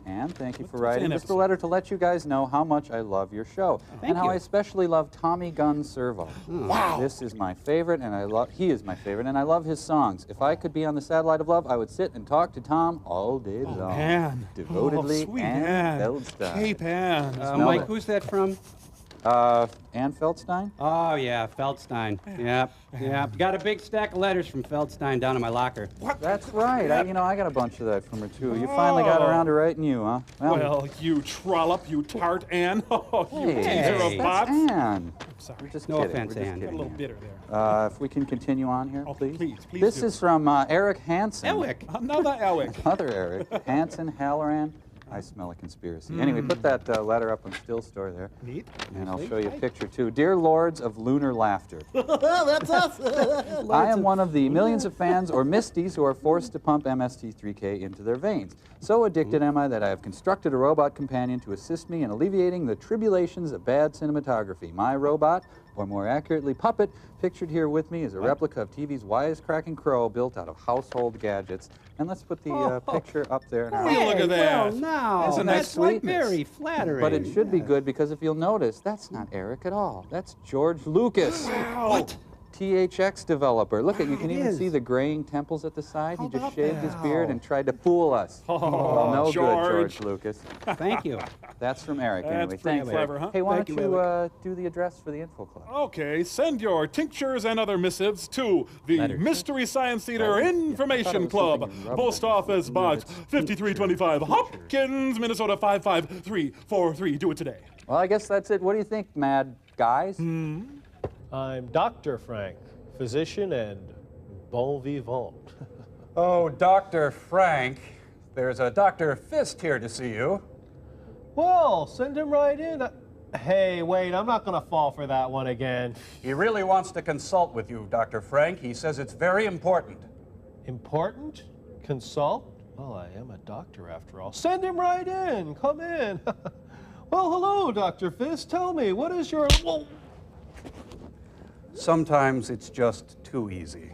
Ann, thank you for writing. Just a letter to let you guys know how much I love your show. And how I especially love Tommy Gunn Servo. Wow. This is my favorite, and he is my favorite, and I love his songs. If I could be on the Satellite of Love, I would sit and talk to Tom all day long. Ann. Devotedly, sweet Ann Ann. Feldstein. Cape Ann. Mike, who's that from? Ann Feldstein? Oh, yeah, Feldstein. Yep. Got a big stack of letters from Feldstein down in my locker. What? That's right. I got a bunch of that from her, too. You finally got around to writing you, huh? Well, you trollop, you tart Ann. Oh, you teaser of That's bots. Ann. I'm sorry. We're just No kidding. offense, We're just Ann. Get a kidding, little Ann. bitter there. If we can continue on here, please. Please This do. is from Eric Hansen. Another Eric. Another Eric. Hansen, Halloran. I smell a conspiracy. Anyway, put that letter up on Still Store there. Neat. And I'll show you a picture, too. Dear Lords of Lunar Laughter. That's us. I am one of the millions of fans or MSTies who are forced to pump MST3K into their veins. So addicted am I that I have constructed a robot companion to assist me in alleviating the tribulations of bad cinematography. My robot, or more accurately puppet, pictured here with me is a replica of TV's wisecracking crow built out of household gadgets. And let's put the picture up there. Oh, look at that. Well, now, Isn't that that's sweet? very flattering. But it should be good because if you'll notice, that's not Eric at all. That's George Lucas. Wow. What? THX developer. Look at you can even see the graying temples at the side. He just shaved his beard and tried to fool us. Oh, no George. good, George Lucas. Thank you. That's from Eric. That's anyway, pretty thanks, clever, Eric. huh? Hey, why Thank don't you, you do the address for the info club? Okay, send your tinctures and other missives to the Mystery Science Theater Information Club, Post Office Box 5325, Hopkins, Minnesota 55343. Do it today. Well, I guess that's it. What do you think, mad guys? I'm Dr. Frank, physician and bon vivant. Oh, Dr. Frank, there's a Dr. Fist here to see you. Well, send him right in. Hey, wait, I'm not going to fall for that one again. He really wants to consult with you, Dr. Frank. He says it's very important. Important? Consult? Well, I am a doctor after all. Send him right in. Come in. Well, hello, Dr. Fist. Tell me, what is your... Sometimes it's just too easy.